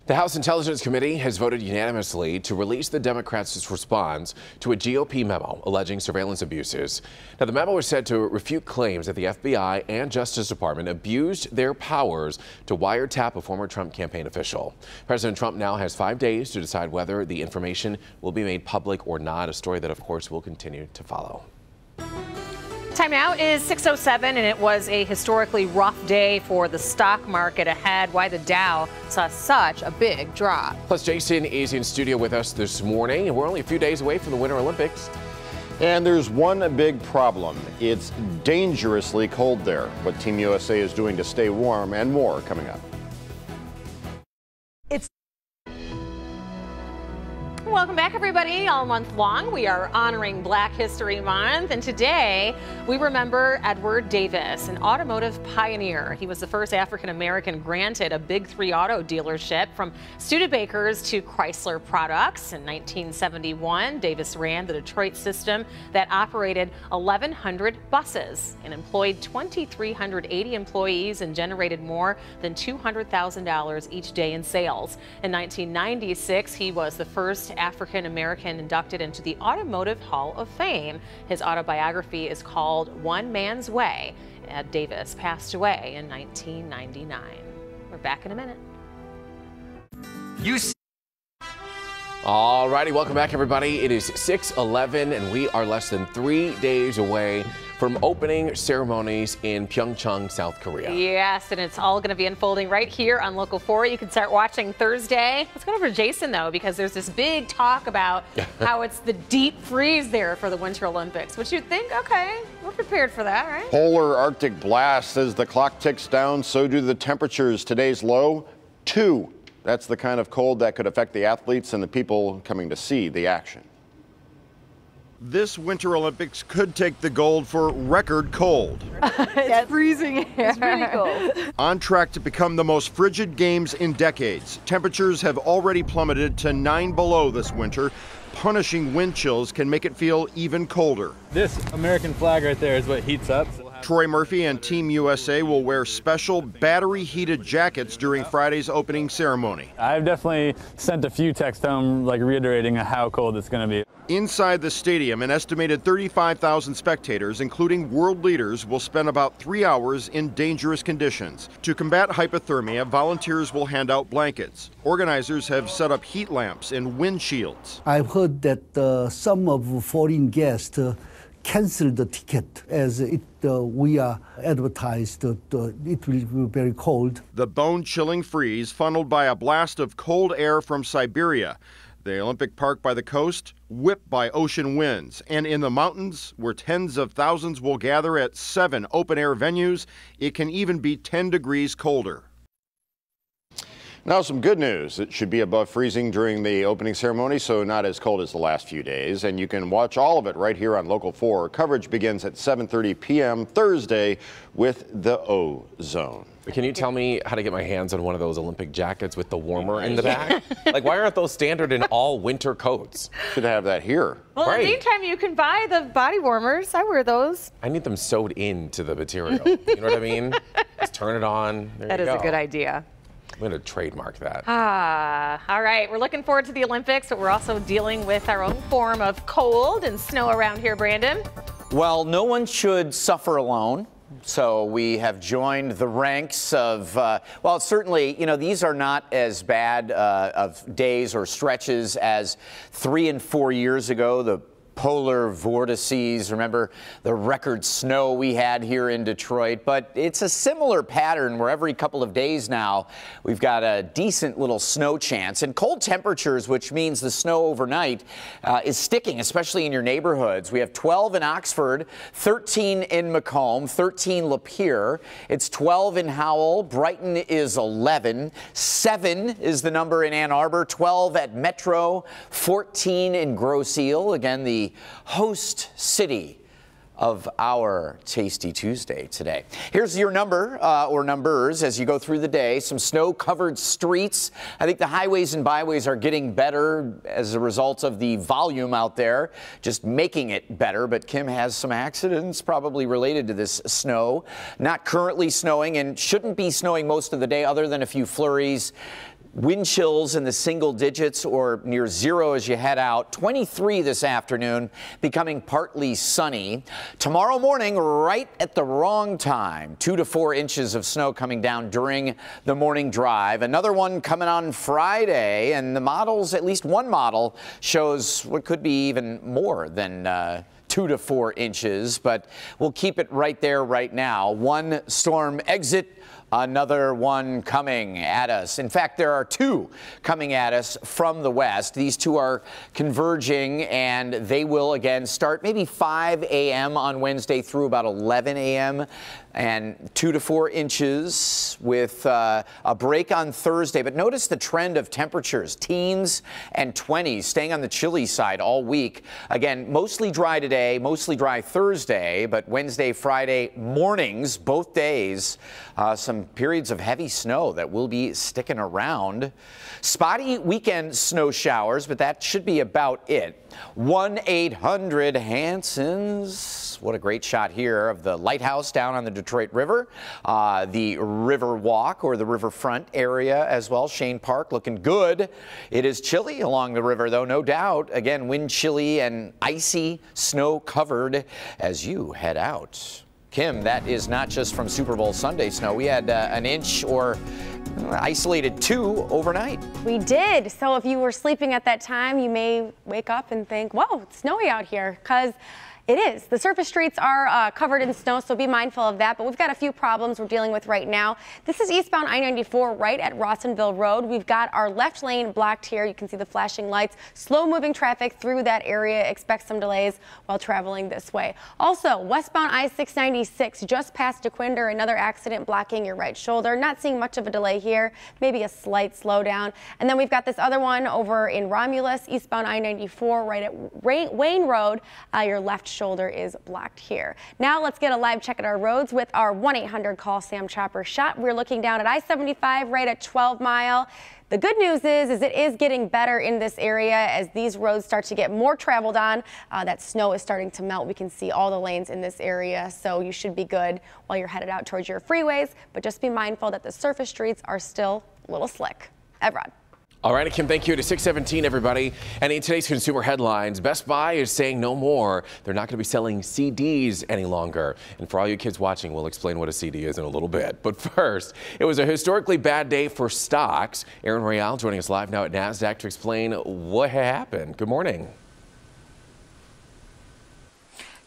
The House Intelligence Committee has voted unanimously to release the Democrats' response to a GOP memo alleging surveillance abuses. Now, the memo is said to refute claims that the FBI and Justice Department abused their powers to wiretap a former Trump campaign official. President Trump now has 5 days to decide whether the information will be made public or not, a story that, of course, will continue to follow. Time now is 6:07, and it was a historically rough day for the stock market ahead. Why the Dow saw such a big drop. Plus, Jason is in studio with us this morning, and we're only a few days away from the Winter Olympics. And there's one big problem. It's dangerously cold there. What Team USA is doing to stay warm and more coming up. Welcome back, everybody. All month long, we are honoring Black History Month, and today we remember Edward Davis, an automotive pioneer. He was the first African-American granted a Big 3 auto dealership, from Studebakers to Chrysler products. In 1971, Davis ran the Detroit system that operated 1,100 buses and employed 2,380 employees and generated more than $200,000 each day in sales. In 1996, he was the first African-American inducted into the Automotive Hall of Fame. His autobiography is called One Man's Way. Ed Davis passed away in 1999. We're back in a minute. All righty, welcome back, everybody. It is 6:11, and we are less than 3 days away from opening ceremonies in Pyeongchang, South Korea. Yes, and it's all going to be unfolding right here on Local 4. You can start watching Thursday. Let's go over to Jason, though, because there's this big talk about how it's the deep freeze there for the Winter Olympics, which you'd think, okay, we're prepared for that, right? Polar Arctic blast. As the clock ticks down, so do the temperatures. Today's low, 2. That's the kind of cold that could affect the athletes and the people coming to see the action. This Winter Olympics could take the gold for record cold. It's freezing here. It's really cold. On track to become the most frigid games in decades. Temperatures have already plummeted to 9 below this winter. Punishing wind chills can make it feel even colder. This American flag right there is what heats up. Troy Murphy and Team USA will wear special battery-heated jackets during Friday's opening ceremony. I've definitely sent a few texts home, like reiterating how cold it's going to be. Inside the stadium, an estimated 35,000 spectators, including world leaders, will spend about 3 hours in dangerous conditions. To combat hypothermia, volunteers will hand out blankets. Organizers have set up heat lamps and wind shields. I've heard that some of foreign guests canceled the ticket as we are advertised it will be very cold. The bone-chilling freeze funneled by a blast of cold air from Siberia. The Olympic Park by the coast, whipped by ocean winds. And in the mountains, where tens of thousands will gather at 7 open-air venues, it can even be 10 degrees colder. Now some good news. It should be above freezing during the opening ceremony, so not as cold as the last few days. And you can watch all of it right here on Local 4. Coverage begins at 7:30 p.m. Thursday with the O-Zone. Can you tell me how to get my hands on one of those Olympic jackets with the warmer in the back? Like, why aren't those standard in all winter coats? Should have that here. Well, right. anytime you can buy the body warmers, I wear those. I need them sewed into the material. You know what I mean? Just turn it on. There That you is go. a good idea. I'm going to trademark that. All right. We're looking forward to the Olympics, but we're also dealing with our own form of cold and snow around here, Brandon. Well, no one should suffer alone. So we have joined the ranks of, well, certainly, you know, these are not as bad of days or stretches as 3 and 4 years ago. The polar vortices, remember the record snow we had here in Detroit, but it's a similar pattern where every couple of days now we've got a decent little snow chance, and cold temperatures, which means the snow overnight is sticking, especially in your neighborhoods. We have 12 in Oxford, 13 in Macomb, 13 Lapeer, it's 12 in Howell, Brighton is 11, 7 is the number in Ann Arbor, 12 at Metro, 14 in Grosse Ile, again the host city of our Tasty Tuesday today. Here's your number or numbers as you go through the day. Some snow-covered streets. I think the highways and byways are getting better as a result of the volume out there, just making it better. But Kim has some accidents probably related to this snow. Not currently snowing and shouldn't be snowing most of the day other than a few flurries. Wind chills in the single digits or near zero as you head out. 23 this afternoon, becoming partly sunny. Tomorrow morning, right at the wrong time, 2 to 4 inches of snow coming down during the morning drive. Another one coming on Friday, and the models, at least one model, shows what could be even more than 2 to 4 inches, but we'll keep it right there right now. One storm exit, another one coming at us. In fact, there are 2 coming at us from the west. These 2 are converging, and they will again start maybe 5 a.m. on Wednesday through about 11 a.m. and 2 to 4 inches with a break on Thursday. But notice the trend of temperatures, teens and 20s, staying on the chilly side all week. Again, mostly dry today, mostly dry Thursday, but Wednesday, Friday mornings, both days, some periods of heavy snow that will be sticking around. Spotty weekend snow showers, but that should be about it. 1-800-Hansons. What a great shot here of the lighthouse down on the Detroit River. The River Walk or the riverfront area as well. Shane Park looking good. It is chilly along the river though, no doubt. Again, wind chilly and icy, snow covered as you head out. Kim, that is not just from Super Bowl Sunday snow. We had an inch or isolated 2 overnight. We did. So if you were sleeping at that time, you may wake up and think, whoa, it's snowy out here, because it is. The surface streets are covered in snow, so be mindful of that. But we've got a few problems we're dealing with right now. This is eastbound I-94 right at Rawsonville Road. We've got our left lane blocked here. You can see the flashing lights. Slow-moving traffic through that area. Expect some delays while traveling this way. Also, westbound I-696 just past DeQuinder. Another accident blocking your right shoulder. Not seeing much of a delay here. Maybe a slight slowdown. And then we've got this other one over in Romulus, eastbound I-94 right at Wayne Road. Your left shoulder is blocked here. Now let's get a live check at our roads with our 1-800-CALL-SAM-CHOPPER shot. We're looking down at I-75 right at 12 Mile. The good news is it is getting better in this area as these roads start to get more traveled on. That snow is starting to melt. We can see all the lanes in this area, so you should be good while you're headed out towards your freeways, but just be mindful that the surface streets are still a little slick. Evrod. All right, Kim, thank you. To 6:17, everybody. And in today's consumer headlines, Best Buy is saying no more. They're not going to be selling CDs any longer. And for all you kids watching, we'll explain what a CD is in a little bit. But first, it was a historically bad day for stocks. Aaron Royale joining us live now at NASDAQ to explain what happened. Good morning.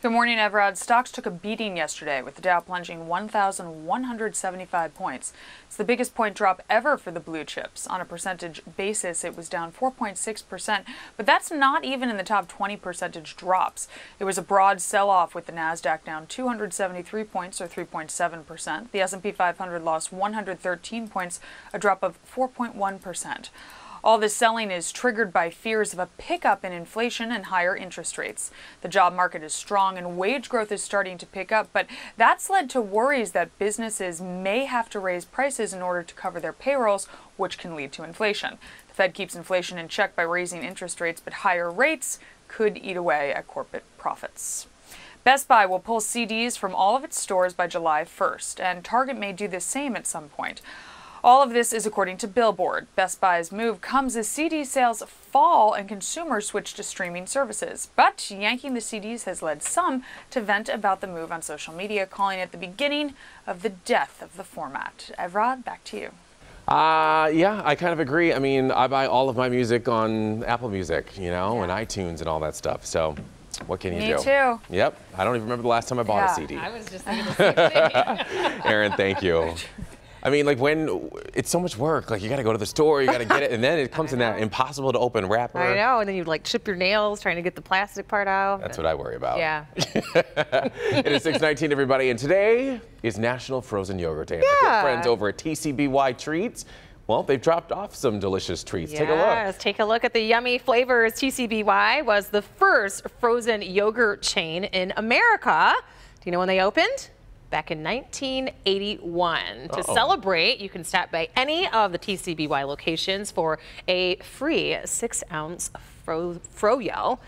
Good morning, Everard. Stocks took a beating yesterday with the Dow plunging 1,175 points. It's the biggest point drop ever for the blue chips. On a percentage basis, it was down 4.6%, but that's not even in the top 20 percentage drops. It was a broad sell-off with the Nasdaq down 273 points or 3.7%. The S&P 500 lost 113 points, a drop of 4.1%. All this selling is triggered by fears of a pickup in inflation and higher interest rates. The job market is strong and wage growth is starting to pick up, but that's led to worries that businesses may have to raise prices in order to cover their payrolls, which can lead to inflation. The Fed keeps inflation in check by raising interest rates, but higher rates could eat away at corporate profits. Best Buy will pull CDs from all of its stores by July 1st, and Target may do the same at some point. All of this is according to Billboard. Best Buy's move comes as CD sales fall and consumers switch to streaming services. But yanking the CDs has led some to vent about the move on social media, calling it the beginning of the death of the format. Evrod, back to you. Yeah, I kind of agree. I mean, I buy all of my music on Apple Music, you know, and iTunes and all that stuff. So what can you do? Me too. Yep. I don't even remember the last time I bought a CD. I was just thinking the same thing. Aaron, thank you. I mean, like when it's so much work, like you got to go to the store, you got to get it, and then it comes in that impossible to open wrapper. I know, and then you like chip your nails trying to get the plastic part out. That's what I worry about. Yeah. It is 6:19, everybody, and today is National Frozen Yogurt Day. My good friends over at TCBY Treats, well, they've dropped off some delicious treats. Yes, take a look. Take a look at the yummy flavors. TCBY was the first frozen yogurt chain in America. Do you know when they opened? Back in 1981. To celebrate, you can stop by any of the TCBY locations for a free 6-ounce froyo.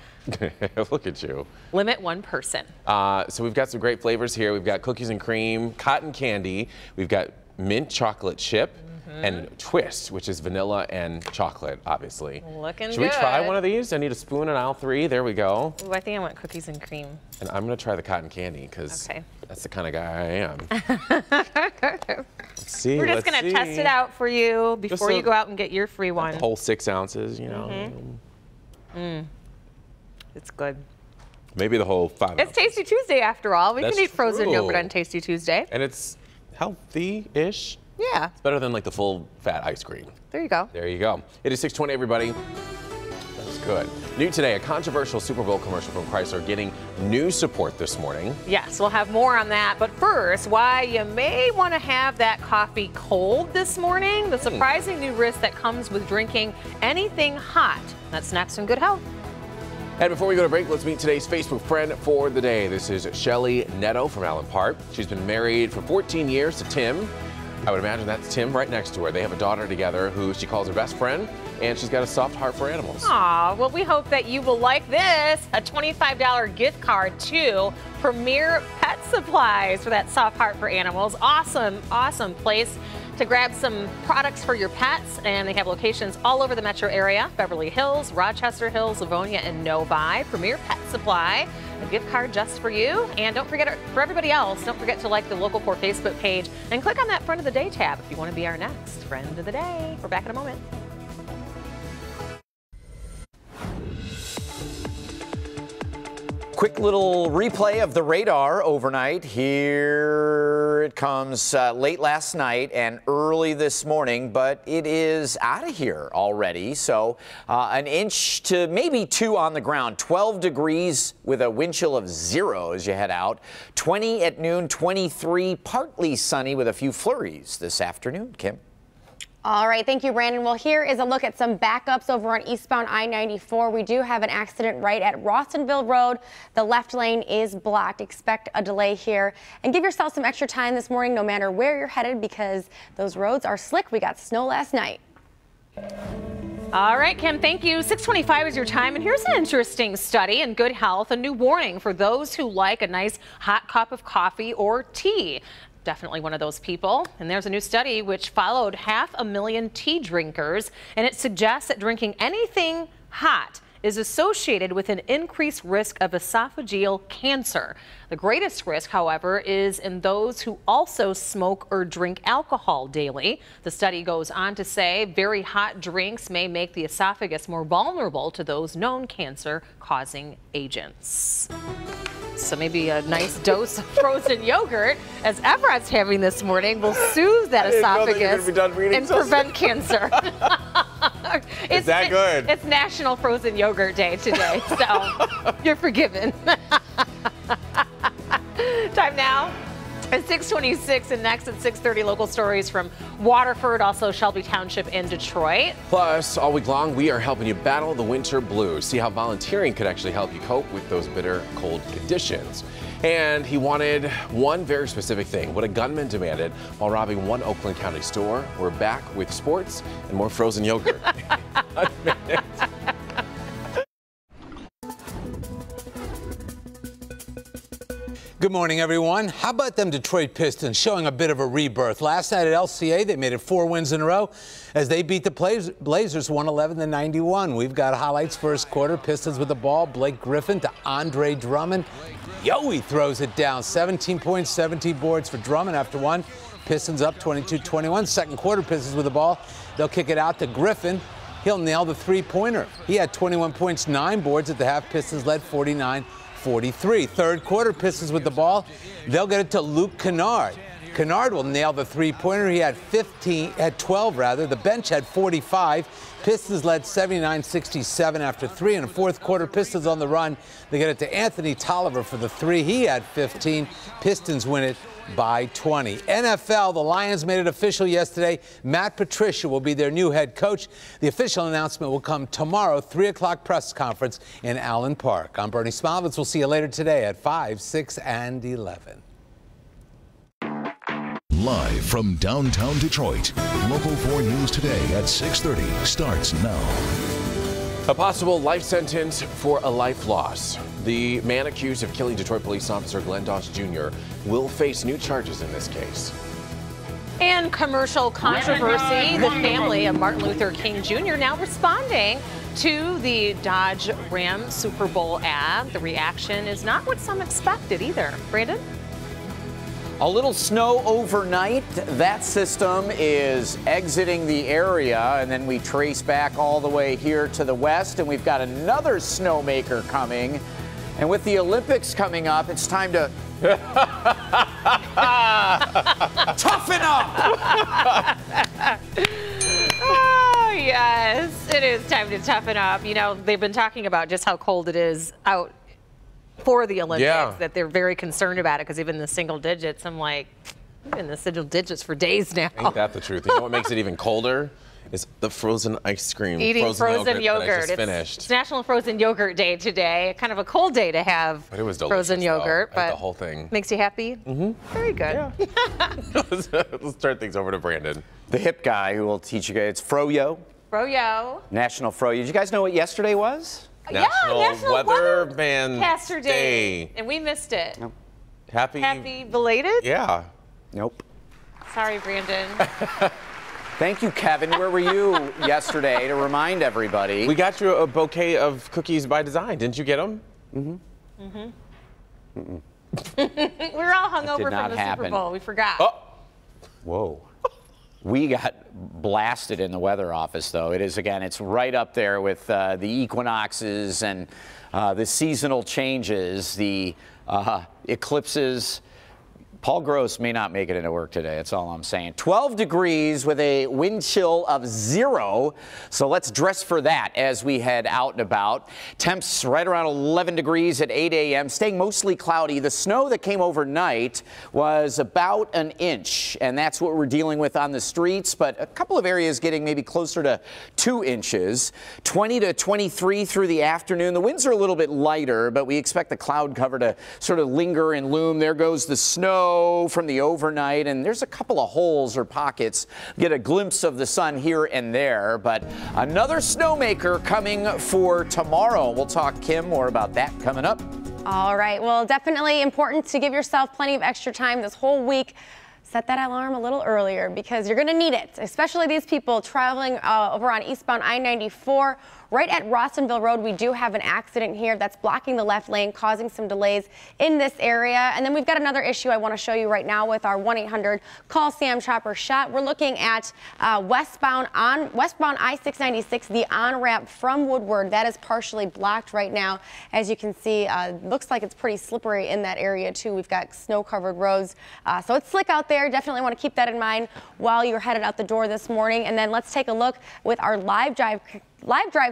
Look at you. Limit one person. So we've got some great flavors here. We've got cookies and cream, cotton candy. We've got mint chocolate chip. And twist, which is vanilla and chocolate, obviously. Looking Should we try one of these? I need a spoon in aisle 3. There we go. Ooh, I think I want cookies and cream. And I'm going to try the cotton candy because that's the kind of guy I am. Let's see. We're just going to test it out for you before you go out and get your free one. The whole 6 ounces, you know. It's good. Maybe the whole 5 ounces. It's Tasty Tuesday after all. We That's can eat frozen true. yogurt on Tasty Tuesday. And it's healthy-ish. Yeah. It's better than like the full fat ice cream. There you go. There you go. It is 6:20, everybody. That's good. New today, a controversial Super Bowl commercial from Chrysler getting new support this morning. Yes, we'll have more on that. But first, why you may want to have that coffee cold this morning. The surprising new risk that comes with drinking anything hot. That's next in Good Health. And before we go to break, let's meet today's Facebook friend for the day. This is Shelly Netto from Allen Park. She's been married for 14 years to Tim. I would imagine that's Tim right next to her. They have a daughter together who she calls her best friend, and she's got a soft heart for animals. Aw, well, we hope that you will like this, a $25 gift card to Premier Pet Supplies for that soft heart for animals. Awesome, awesome place to grab some products for your pets, and they have locations all over the metro area: Beverly Hills, Rochester Hills, Livonia, and Novi. Premier Pet Supply, a gift card just for you. And don't forget, for everybody else, don't forget to like the Local 4 Facebook page and click on that Friend of the Day tab if you want to be our next Friend of the Day. We're back in a moment. Quick little replay of the radar overnight. Here it comes late last night and early this morning, but it is out of here already. So an inch to maybe 2 on the ground. 12 degrees with a wind chill of 0 as you head out. 20 at noon, 23, partly sunny with a few flurries this afternoon. Kim? All right, thank you, Brandon. Well, here is a look at some backups over on eastbound I-94. We do have an accident right at Rawsonville Road. The left lane is blocked. Expect a delay here. And give yourself some extra time this morning, no matter where you're headed, because those roads are slick. We got snow last night. All right, Kim, thank you. 6:25 is your time, and here's an interesting study in Good Health, a new warning for those who like a nice hot cup of coffee or tea. definitely one of those people. And there's a new study which followed 500,000 tea drinkers, and it suggests that drinking anything hot is associated with an increased risk of esophageal cancer. The greatest risk, however, is in those who also smoke or drink alcohol daily. The study goes on to say very hot drinks may make the esophagus more vulnerable to those known cancer-causing agents. So maybe a nice dose of frozen yogurt, as Everett's having this morning, will soothe that esophagus and prevent cancer. Is that good? It's National Frozen Yogurt Day today, so you're forgiven. Time now at 6:26, and next at 6:30, local stories from Waterford, also Shelby Township and Detroit. Plus, all week long, we are helping you battle the winter blues. See how volunteering could actually help you cope with those bitter cold conditions. And he wanted one very specific thing, what a gunman demanded while robbing one Oakland County store. We're back with sports and more frozen yogurt. Good morning, everyone. How about them Detroit Pistons showing a bit of a rebirth? Last night at LCA, they made it 4 wins in a row as they beat the Blazers 111-91. We've got highlights first quarter. Pistons with the ball. Blake Griffin to Andre Drummond. Yo, he throws it down. 17 points, 17 boards for Drummond after one. Pistons up 22-21. Second quarter, Pistons with the ball. They'll kick it out to Griffin. He'll nail the three-pointer. He had 21 points, 9 boards at the half. Pistons led 49-43. Third quarter, Pistons with the ball. They'll get it to Luke Kennard. Kennard will nail the three-pointer. He had 12 rather. The bench had 45. Pistons led 79-67 after 3. In the fourth quarter, Pistons on the run. They get it to Anthony Tolliver for the 3. He had 15. Pistons win it by 20. NFL, the Lions made it official yesterday. Matt Patricia will be their new head coach. The official announcement will come tomorrow, 3 o'clock press conference in Allen Park. I'm Bernie Smolovitz. We'll see you later today at 5, 6, and 11. Live from downtown Detroit, Local 4 News Today at 6:30 starts now. A possible life sentence for a life loss. The man accused of killing Detroit police officer Glenn Doss Jr. will face new charges in this case. And commercial controversy. The family of Martin Luther King Jr. now responding to the Dodge Ram Super Bowl ad. The reaction is not what some expected either. Brandon? A little snow overnight. That system is exiting the area, and then we trace back all the way here to the west, and we've got another snowmaker coming. And with the Olympics coming up, it's time to toughen up. Oh, yes, it is time to toughen up. You know, they've been talking about just how cold it is out for the Olympics, that they're very concerned about it, because even the single digits, I'm like, in the single digits for days now. Ain't that the truth? You know what makes it even colder? Is the frozen ice cream. Eating frozen yogurt. That I just finished. It's National Frozen Yogurt Day today. Kind of a cold day to have but it was frozen yogurt. But the whole thing makes you happy? Mm-hmm. Very good. Yeah. Let's turn things over to Brandon. The hip guy who will teach you guys. It's Froyo. Froyo. National Froyo. Did you guys know what yesterday was? National Weatherman Day. And we missed it. Nope. Happy belated? Yeah. Nope. Sorry, Brandon. Thank you, Kevin. Where were you yesterday to remind everybody? We got you a bouquet of cookies by design. Didn't you get them? Mm-hmm. Mm-hmm. Mm-mm. We were all hungover from the Super Bowl. We forgot. Oh. Whoa. We got blasted in the weather office, though. It is, again, it's right up there with the equinoxes and the seasonal changes, the eclipses. Paul Gross may not make it into work today. That's all I'm saying. 12 degrees with a wind chill of 0. So let's dress for that as we head out and about. Temps right around 11 degrees at 8 a.m. Staying mostly cloudy. The snow that came overnight was about an inch, and that's what we're dealing with on the streets. But a couple of areas getting maybe closer to 2 inches. 20 to 23 through the afternoon. The winds are a little bit lighter, but we expect the cloud cover to sort of linger and loom. There goes the snow from the overnight, and there's a couple of holes or pockets. Get a glimpse of the sun here and there, but another snowmaker coming for tomorrow. We'll talk, Kim, more about that coming up. All right, well, definitely important to give yourself plenty of extra time this whole week. set that alarm a little earlier because you're going to need it, especially these people traveling over on eastbound I-94. Right at Rawsonville Road, we do have an accident here that's blocking the left lane, causing some delays in this area. And then we've got another issue I want to show you right now with our 1-800 Call Sam Chopper shot. We're looking at westbound I-696, the on-ramp from Woodward. That is partially blocked right now. As you can see, looks like it's pretty slippery in that area too. We've got snow-covered roads, so it's slick out there. Definitely want to keep that in mind while you're headed out the door this morning. And then let's take a look with our live drive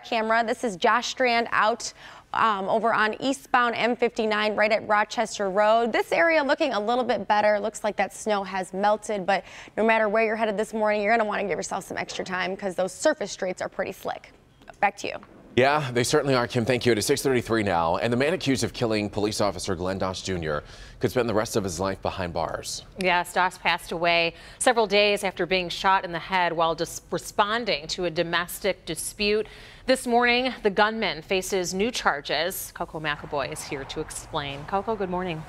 camera. This is Josh Strand out over on eastbound M59 right at Rochester Road. This area looking a little bit better. Looks like that snow has melted, but no matter where you're headed this morning, you're going to want to give yourself some extra time because those surface streets are pretty slick. Back to you. Yeah, they certainly are, Kim. Thank you. It is 6:33 now, and the man accused of killing police officer Glenn Doss Jr. could spend the rest of his life behind bars. Yes, Doss passed away several days after being shot in the head while responding to a domestic dispute. This morning, the gunman faces new charges. Coco McAvoy is here to explain. Coco, good morning.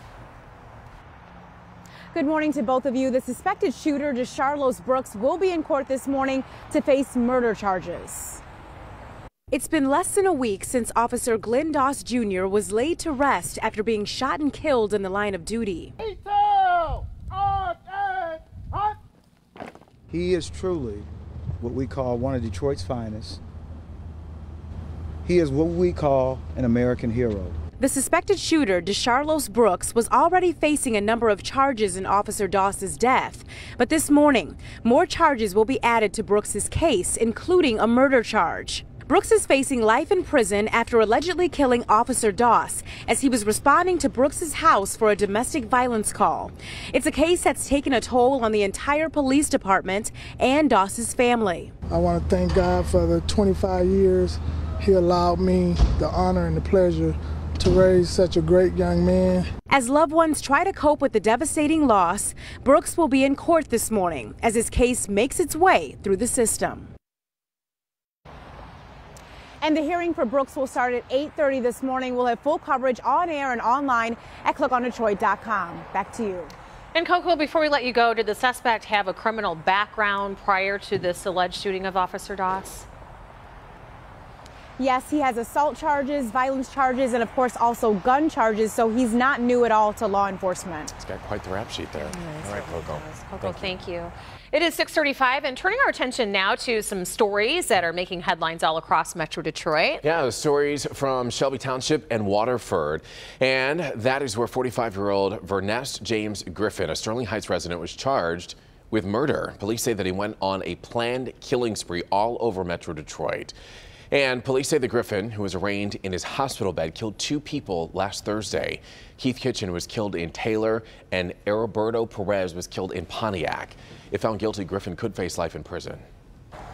Good morning to both of you. The suspected shooter, DeCharlos Brooks, will be in court this morning to face murder charges. It's been less than a week since Officer Glenn Doss Jr. was laid to rest after being shot and killed in the line of duty. He is truly what we call one of Detroit's finest. He is what we call an American hero. The suspected shooter, DeCharlos Brooks, was already facing a number of charges in Officer Doss's death. But this morning, more charges will be added to Brooks's case, including a murder charge. Brooks is facing life in prison after allegedly killing Officer Doss as he was responding to Brooks's house for a domestic violence call. It's a case that's taken a toll on the entire police department and Doss's family. I want to thank God for the 25 years He allowed me the honor and the pleasure to raise such a great young man. As loved ones try to cope with the devastating loss, Brooks will be in court this morning as his case makes its way through the system. And the hearing for Brooks will start at 8:30 this morning. We'll have full coverage on air and online at clickondetroit.com. Back to you. And Coco, before we let you go, did the suspect have a criminal background prior to this alleged shooting of Officer Doss? Yes, he has assault charges, violence charges, and of course also gun charges, so he's not new at all to law enforcement. He's got quite the rap sheet there. All right, Coco. Coco, thank you. It is 6:35, and turning our attention now to some stories that are making headlines all across Metro Detroit. Yeah, the stories from Shelby Township and Waterford, and that is where 45-year-old Vernest James Griffin, a Sterling Heights resident, was charged with murder. Police say that he went on a planned killing spree all over Metro Detroit. And police say the Griffin, who was arraigned in his hospital bed, killed 2 people last Thursday. Keith Kitchen was killed in Taylor, and Heriberto Perez was killed in Pontiac. If found guilty, Griffin could face life in prison.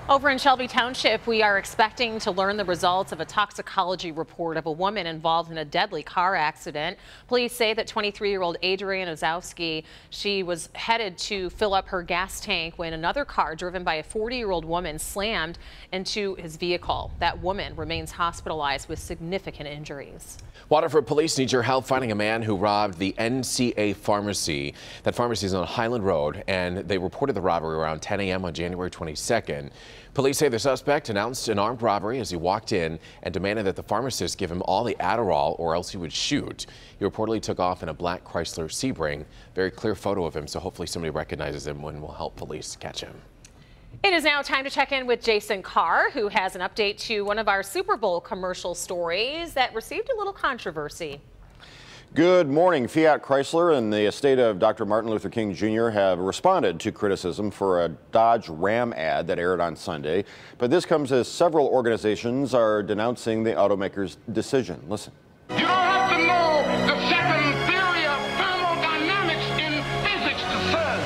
Over in Shelby Township, we are expecting to learn the results of a toxicology report of a woman involved in a deadly car accident. Police say that 23-year-old Adrienne Ozowski, she was headed to fill up her gas tank when another car driven by a 40-year-old woman slammed into his vehicle. That woman remains hospitalized with significant injuries. Waterford police need your help finding a man who robbed the NCA pharmacy. That pharmacy is on Highland Road, and they reported the robbery around 10 a.m. on January 22nd. Police say the suspect announced an armed robbery as he walked in and demanded that the pharmacist give him all the Adderall or else he would shoot. He reportedly took off in a black Chrysler Sebring. Very clear photo of him, so hopefully somebody recognizes him and will help police catch him. It is now time to check in with Jason Carr, who has an update to one of our Super Bowl commercial stories that received a little controversy. Good morning. Fiat Chrysler and the estate of Dr. Martin Luther King Jr. have responded to criticism for a Dodge Ram ad that aired on Sunday. But this comes as several organizations are denouncing the automaker's decision. Listen. You don't have to know the second theory of thermodynamics in physics to serve.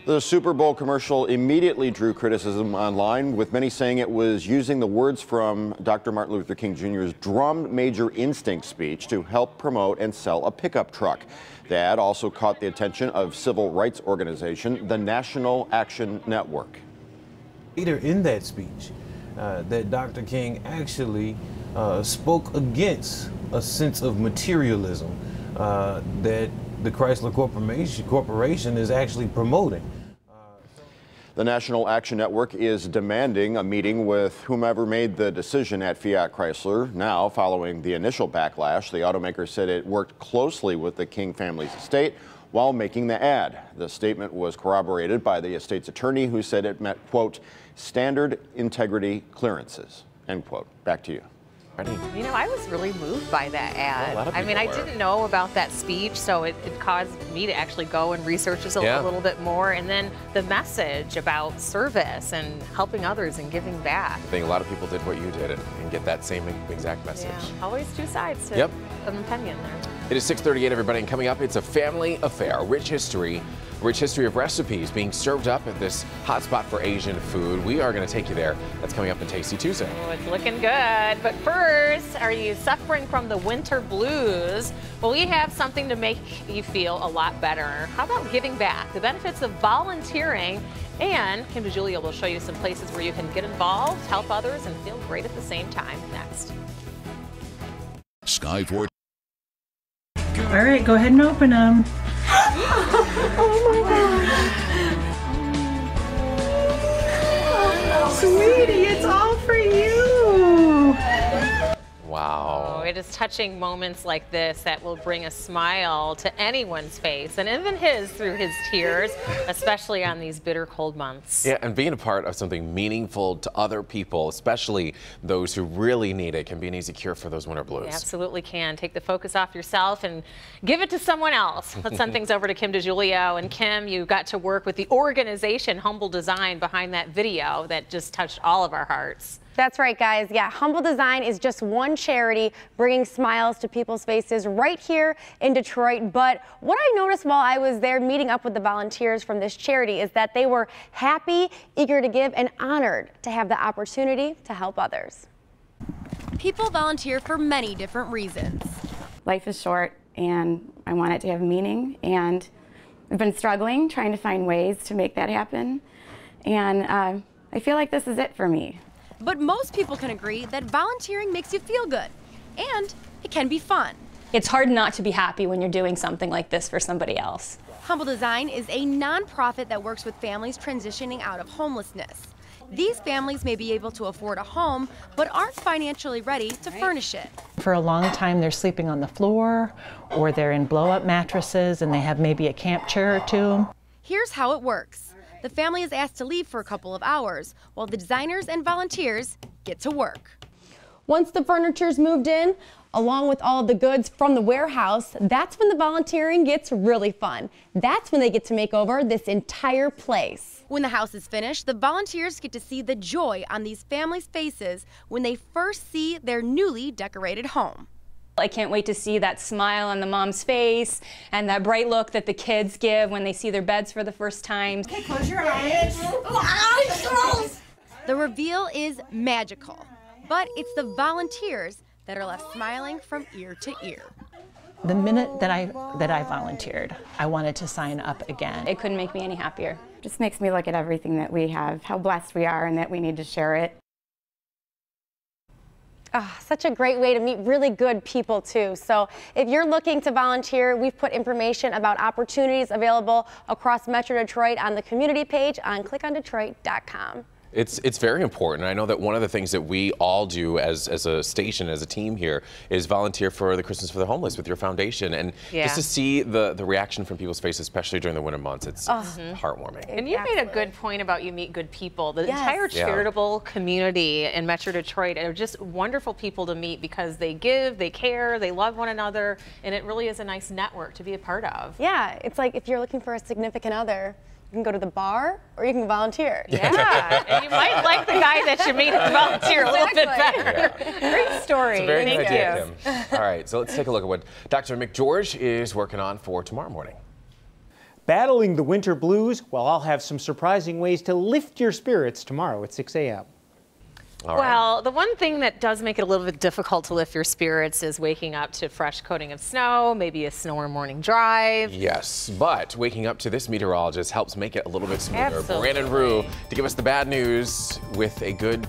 The Super Bowl commercial immediately drew criticism online, with many saying it was using the words from Dr. Martin Luther King Jr.'s Drum Major Instinct speech to help promote and sell a pickup truck. The ad also caught the attention of civil rights organization, the National Action Network. Later in that speech, that Dr. King actually spoke against a sense of materialism that the Chrysler Corporation is actually promoting. The National Action Network is demanding a meeting with whomever made the decision at Fiat Chrysler. Now, following the initial backlash, the automaker said it worked closely with the King family's estate while making the ad. The statement was corroborated by the estate's attorney, who said it met, quote, standard integrity clearances, end quote. Back to you. You know, I was really moved by that ad. Well, I mean, I didn't know about that speech, so it caused me to actually go and research this a little bit more. And then the message about service and helping others and giving back. I think a lot of people did what you did and get that same exact message. Yeah, always two sides to an opinion there. It is 6:38, everybody, and coming up, it's a family affair. Rich history of recipes being served up at this hotspot for Asian food. We are going to take you there. That's coming up in Tasty Tuesday. Oh, it's looking good. But first, are you suffering from the winter blues? Well, we have something to make you feel a lot better. How about giving back? The benefits of volunteering. And Kim DeJulia will show you some places where you can get involved, help others, and feel great at the same time. Next. Sky 4. All right, go ahead and open them. Oh my God. Sweetie, it's all for you. Wow. Oh, it is touching moments like this that will bring a smile to anyone's face, and even his through his tears, especially on these bitter cold months. Yeah, and being a part of something meaningful to other people, especially those who really need it, can be an easy cure for those winter blues. You absolutely can. Take the focus off yourself and give it to someone else. Let's send things over to Kim DeJulia. And Kim, you got to work with the organization Humble Design behind that video that just touched all of our hearts. That's right, guys. Yeah, Humble Design is just one charity bringing smiles to people's faces right here in Detroit. But what I noticed while I was there meeting up with the volunteers from this charity is that they were happy, eager to give, and honored to have the opportunity to help others. People volunteer for many different reasons. Life is short, and I want it to have meaning, and I've been struggling trying to find ways to make that happen, and I feel like this is it for me. But most people can agree that volunteering makes you feel good, and it can be fun. It's hard not to be happy when you're doing something like this for somebody else. Humble Design is a nonprofit that works with families transitioning out of homelessness. These families may be able to afford a home, but aren't financially ready to furnish it. For a long time, they're sleeping on the floor, or they're in blow-up mattresses, and they have maybe a camp chair or two. Here's how it works. The family is asked to leave for a couple of hours, while the designers and volunteers get to work. Once the furniture's moved in, along with all of the goods from the warehouse, that's when the volunteering gets really fun. That's when they get to make over this entire place. When the house is finished, the volunteers get to see the joy on these families' faces when they first see their newly decorated home. I can't wait to see that smile on the mom's face and that bright look that the kids give when they see their beds for the first time. Okay, close your eyes. Eyes closed. The reveal is magical, but it's the volunteers that are left smiling from ear to ear. The minute that I volunteered, I wanted to sign up again. It couldn't make me any happier. Just makes me look at everything that we have, how blessed we are, and that we need to share it. Oh, such a great way to meet really good people, too. So if you're looking to volunteer, we've put information about opportunities available across Metro Detroit on the community page on clickondetroit.com. It's very important. I know that one of the things that we all do as a station, as a team here, is volunteer for the Christmas for the Homeless with your foundation. And just to see the reaction from people's faces, especially during the winter months, it's heartwarming. And you made a good point about you meet good people. The entire charitable community in Metro Detroit are just wonderful people to meet because they give, they care, they love one another, and it really is a nice network to be a part of. Yeah, it's like if you're looking for a significant other, you can go to the bar or you can volunteer. Yeah, and you might like the guy that you meet at the volunteer a little bit better. Great story. It's a very good Thank idea, you. Kim. All right, so let's take a look at what Dr. McGeorge is working on for tomorrow morning. Battling the winter blues? Well, I'll have some surprising ways to lift your spirits tomorrow at 6 a.m. Well, the one thing that does make it a little bit difficult to lift your spirits is waking up to a fresh coating of snow, maybe a snowy morning drive. Yes, but waking up to this meteorologist helps make it a little bit smoother. Absolutely. Brandon Rue to give us the bad news with a good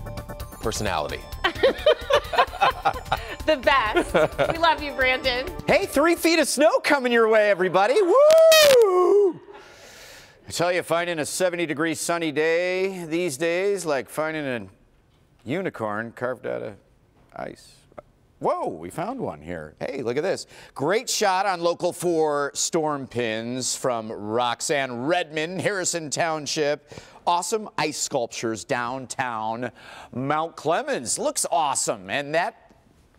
personality. The best. We love you, Brandon. Hey, 3 feet of snow coming your way, everybody. Woo! I tell you, finding a 70-degree sunny day these days, like finding a unicorn carved out of ice. Whoa, we found one here. Hey, look at this. Great shot on Local 4 storm pins from Roxanne Redmond, Harrison Township. Awesome ice sculptures downtown Mount Clemens. Looks awesome. And that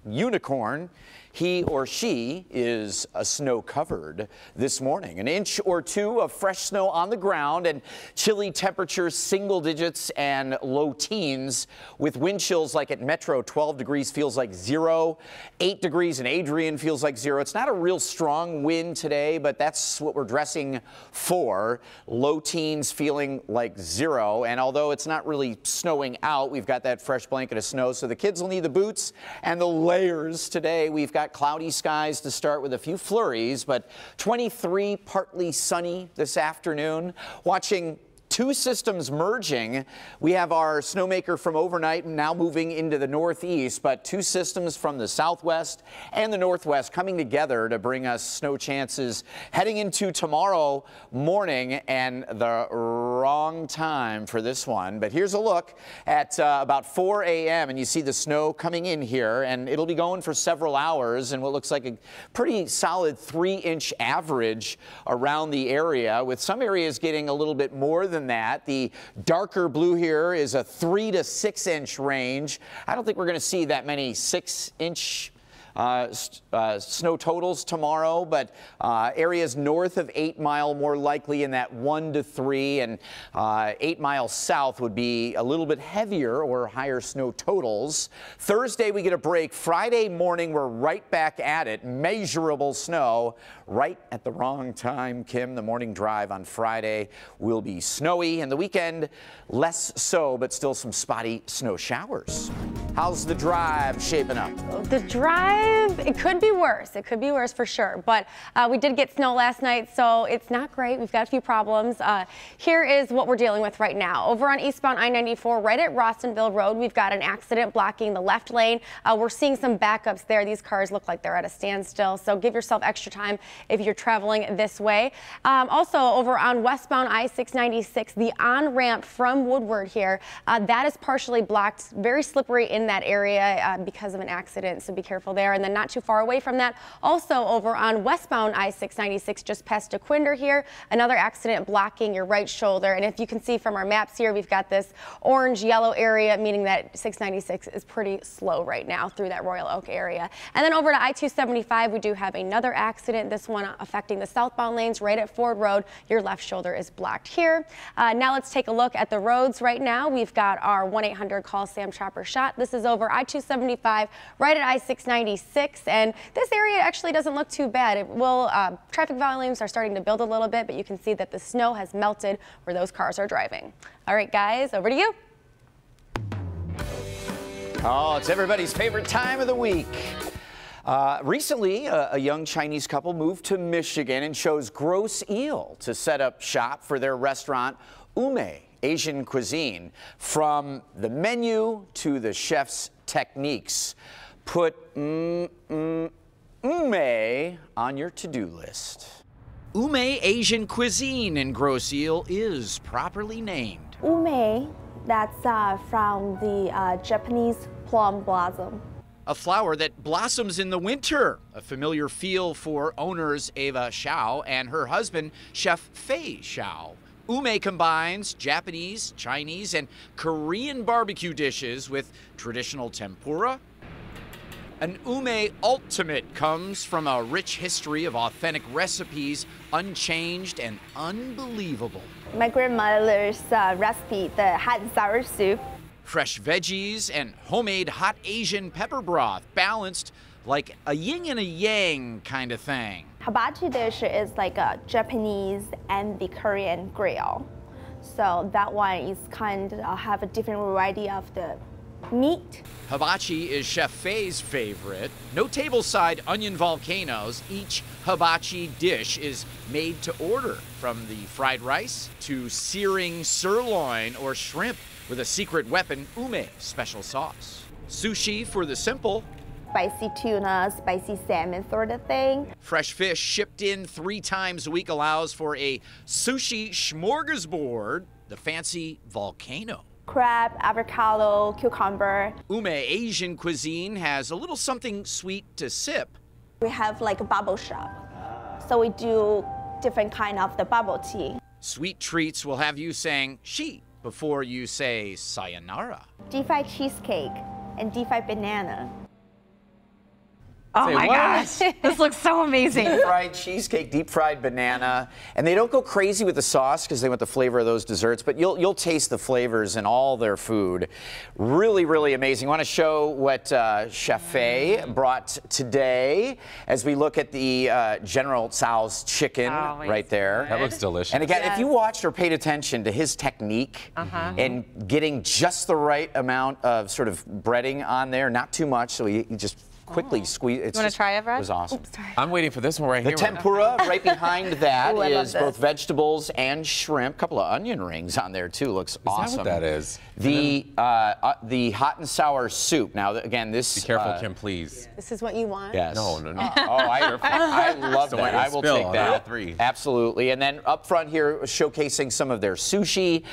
unicorn, he or she is snow-covered this morning. 1 or 2 inches of fresh snow on the ground and chilly temperatures, single digits and low teens with wind chills like at Metro, 12 degrees feels like 0. 8 degrees in Adrian feels like 0. It's not a real strong wind today, but that's what we're dressing for. Low teens feeling like 0. And although it's not really snowing out, we've got that fresh blanket of snow. So the kids will need the boots and the layers today. We've got cloudy skies to start with a few flurries, but 23, partly sunny this afternoon. Watching 2 systems merging. We have our snowmaker from overnight now moving into the northeast, but 2 systems from the southwest and the northwest coming together to bring us snow chances heading into tomorrow morning, and the wrong time for this one. But here's a look at about 4 a.m. and you see the snow coming in here, and it'll be going for several hours and what looks like a pretty solid 3-inch average around the area, with some areas getting a little bit more than that. The darker blue here is a 3 to 6 inch range. I don't think we're going to see that many 6-inch snow totals tomorrow, but areas north of 8 Mile more likely in that 1 to 3, and 8 miles south would be a little bit heavier or higher snow totals. Thursday we get a break. Friday morning we're right back at it. Measurable snow right at the wrong time, Kim. The morning drive on Friday will be snowy, and the weekend less so, but still some spotty snow showers. How's the drive shaping up? The drive, it could be worse. It could be worse for sure. But we did get snow last night, so it's not great. We've got a few problems. Here is what we're dealing with right now. Over on eastbound I-94, right at Rawsonville Road, we've got an accident blocking the left lane. We're seeing some backups there. These cars look like they're at a standstill, so give yourself extra time if you're traveling this way. Also, over on westbound I-696, the on-ramp from Woodward here, that is partially blocked, very slippery in that area because of an accident, so be careful there. And then not too far away from that, also over on westbound I-696, just past DeQuinder here, another accident blocking your right shoulder. And if you can see from our maps here, we've got this orange-yellow area, meaning that 696 is pretty slow right now through that Royal Oak area. And then over to I-275, we do have another accident, this one affecting the southbound lanes right at Ford Road. Your left shoulder is blocked here. Now let's take a look at the roads right now. We've got our 1-800 call Sam Chopper shot. This is over I-275 right at I-696, and this area actually doesn't look too bad. It will traffic volumes are starting to build a little bit, but you can see that the snow has melted where those cars are driving. All right, guys, over to you. Oh, it's everybody's favorite time of the week. Recently, a young Chinese couple moved to Michigan and chose gross eel to set up shop for their restaurant, Ume Asian Cuisine. From the menu to the chef's techniques, put ume on your to-do list. Ume Asian Cuisine in Gross Eel is properly named. Ume, that's from the Japanese plum blossom. A flower that blossoms in the winter, a familiar feel for owners Ava Xiao and her husband, Chef Fei Xiao. Ume combines Japanese, Chinese, and Korean barbecue dishes with traditional tempura. An Ume Ultimate comes from a rich history of authentic recipes, unchanged and unbelievable. My grandmother's recipe, the hot and sour soup. Fresh veggies and homemade hot Asian pepper broth, balanced like a yin and a yang kind of thing. Hibachi dish is like a Japanese and the Korean grill. So that one is kind of have a different variety of the meat. Hibachi is Chef Fei's favorite. No tableside onion volcanoes. Each hibachi dish is made to order, from the fried rice to searing sirloin or shrimp with a secret weapon, Ume special sauce. Sushi for the simple, spicy tuna, spicy salmon sort of thing. Fresh fish shipped in 3 times a week allows for a sushi smorgasbord, the fancy volcano. Crab, avocado, cucumber. Ume Asian cuisine has a little something sweet to sip. We have like a bubble shop. So we do different kind of the bubble tea. Sweet treats will have you saying she before you say sayonara. Deep-fried cheesecake and deep-fried banana. Oh my gosh, this looks so amazing. Deep-fried cheesecake, deep-fried banana. And they don't go crazy with the sauce because they want the flavor of those desserts, but you'll taste the flavors in all their food. Really, really amazing. I want to show what Chef Faye brought today as we look at the General Tso's chicken right there. That looks delicious. And again, if you watched or paid attention to his technique in getting just the right amount of sort of breading on there, not too much, so he just quickly squeeze. You want to try it, Brad? It was awesome. Oops, I'm waiting for this one right here. The tempura right behind that Ooh, is both vegetables and shrimp. A couple of onion rings on there too. Looks awesome. Is that what that is? The hot and sour soup. Now again, this. Be careful, Kim, please. This is what you want? Yes. No. I love that. I will take that. All 3. Absolutely. And then up front here, showcasing some of their sushi.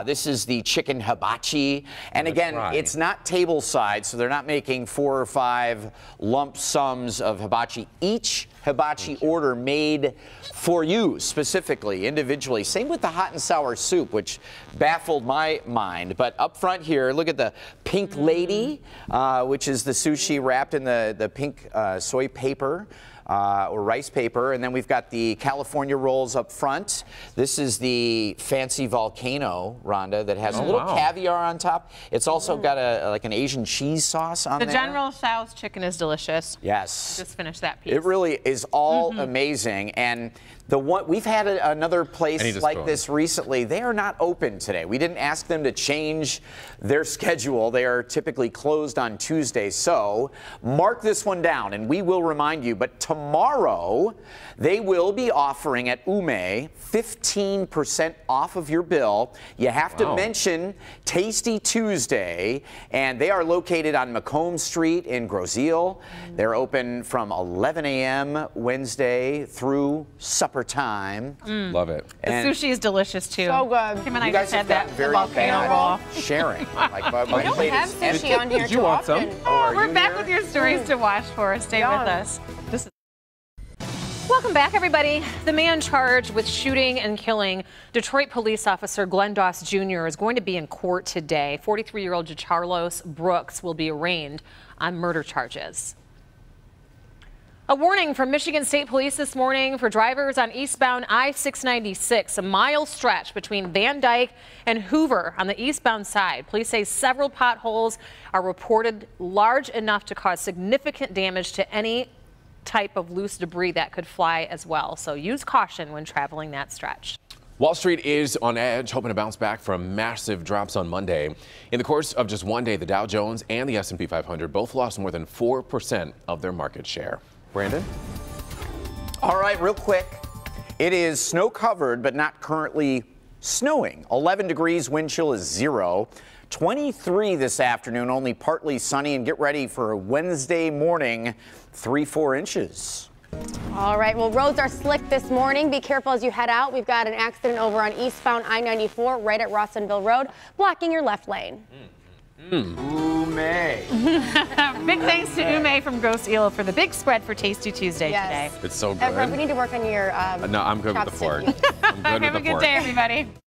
This is the chicken hibachi. And again, it's not table side, so they're not making 4 or 5 lump sums of hibachi. Each hibachi order made for you specifically, individually. Same with the hot and sour soup, which baffled my mind. But up front here, look at the pink lady, which is the sushi wrapped in the pink soy paper. Or rice paper, and then we've got the California rolls up front. This is the fancy volcano, Rhonda, that has a little caviar on top. It's also got like an Asian cheese sauce on there. The General Tso's chicken is delicious. Yes. Just finished that piece. It really is all amazing. And the one we've had another place like this recently. They are not open today. We didn't ask them to change their schedule. They are typically closed on Tuesdays. So mark this one down, and we will remind you. But tomorrow, they will be offering at Ume 15% off of your bill. You have to mention Tasty Tuesday, and they are located on Macomb Street in Grosseal. They're open from 11 a.m. Wednesday through supper time. Love it. The sushi is delicious too. So good. Kim and I You guys just had have that gotten very volcano bad roll. sharing. Like my We don't plate have is sushi on here Did you too want often. some? Oh, We're back with your stories to watch for. Stay with us. Welcome back, everybody. The man charged with shooting and killing Detroit police officer Glenn Doss Jr. is going to be in court today. 43-year-old Charlos Brooks will be arraigned on murder charges. A warning from Michigan State Police this morning for drivers on eastbound I-696, a mile stretch between Van Dyke and Hoover on the eastbound side. Police say several potholes are reported large enough to cause significant damage to any type of loose debris that could fly as well. So use caution when traveling that stretch. Wall Street is on edge, hoping to bounce back from massive drops on Monday. In the course of just one day, the Dow Jones and the S&P 500 both lost more than 4% of their market share. Brandon? All right, real quick. It is snow covered, but not currently snowing. 11 degrees, wind chill is 0. 23 this afternoon, only partly sunny, and get ready for a Wednesday morning, 3-4 inches. All right, well, roads are slick this morning. Be careful as you head out. We've got an accident over on eastbound I-94 right at Rossonville Road, blocking your left lane. Ume. Big thanks to Ume from Grosseal for the big spread for Tasty Tuesday today. It's so good. Everett, we need to work on your No, I'm good with the fork. I'm good with Have a good day, everybody.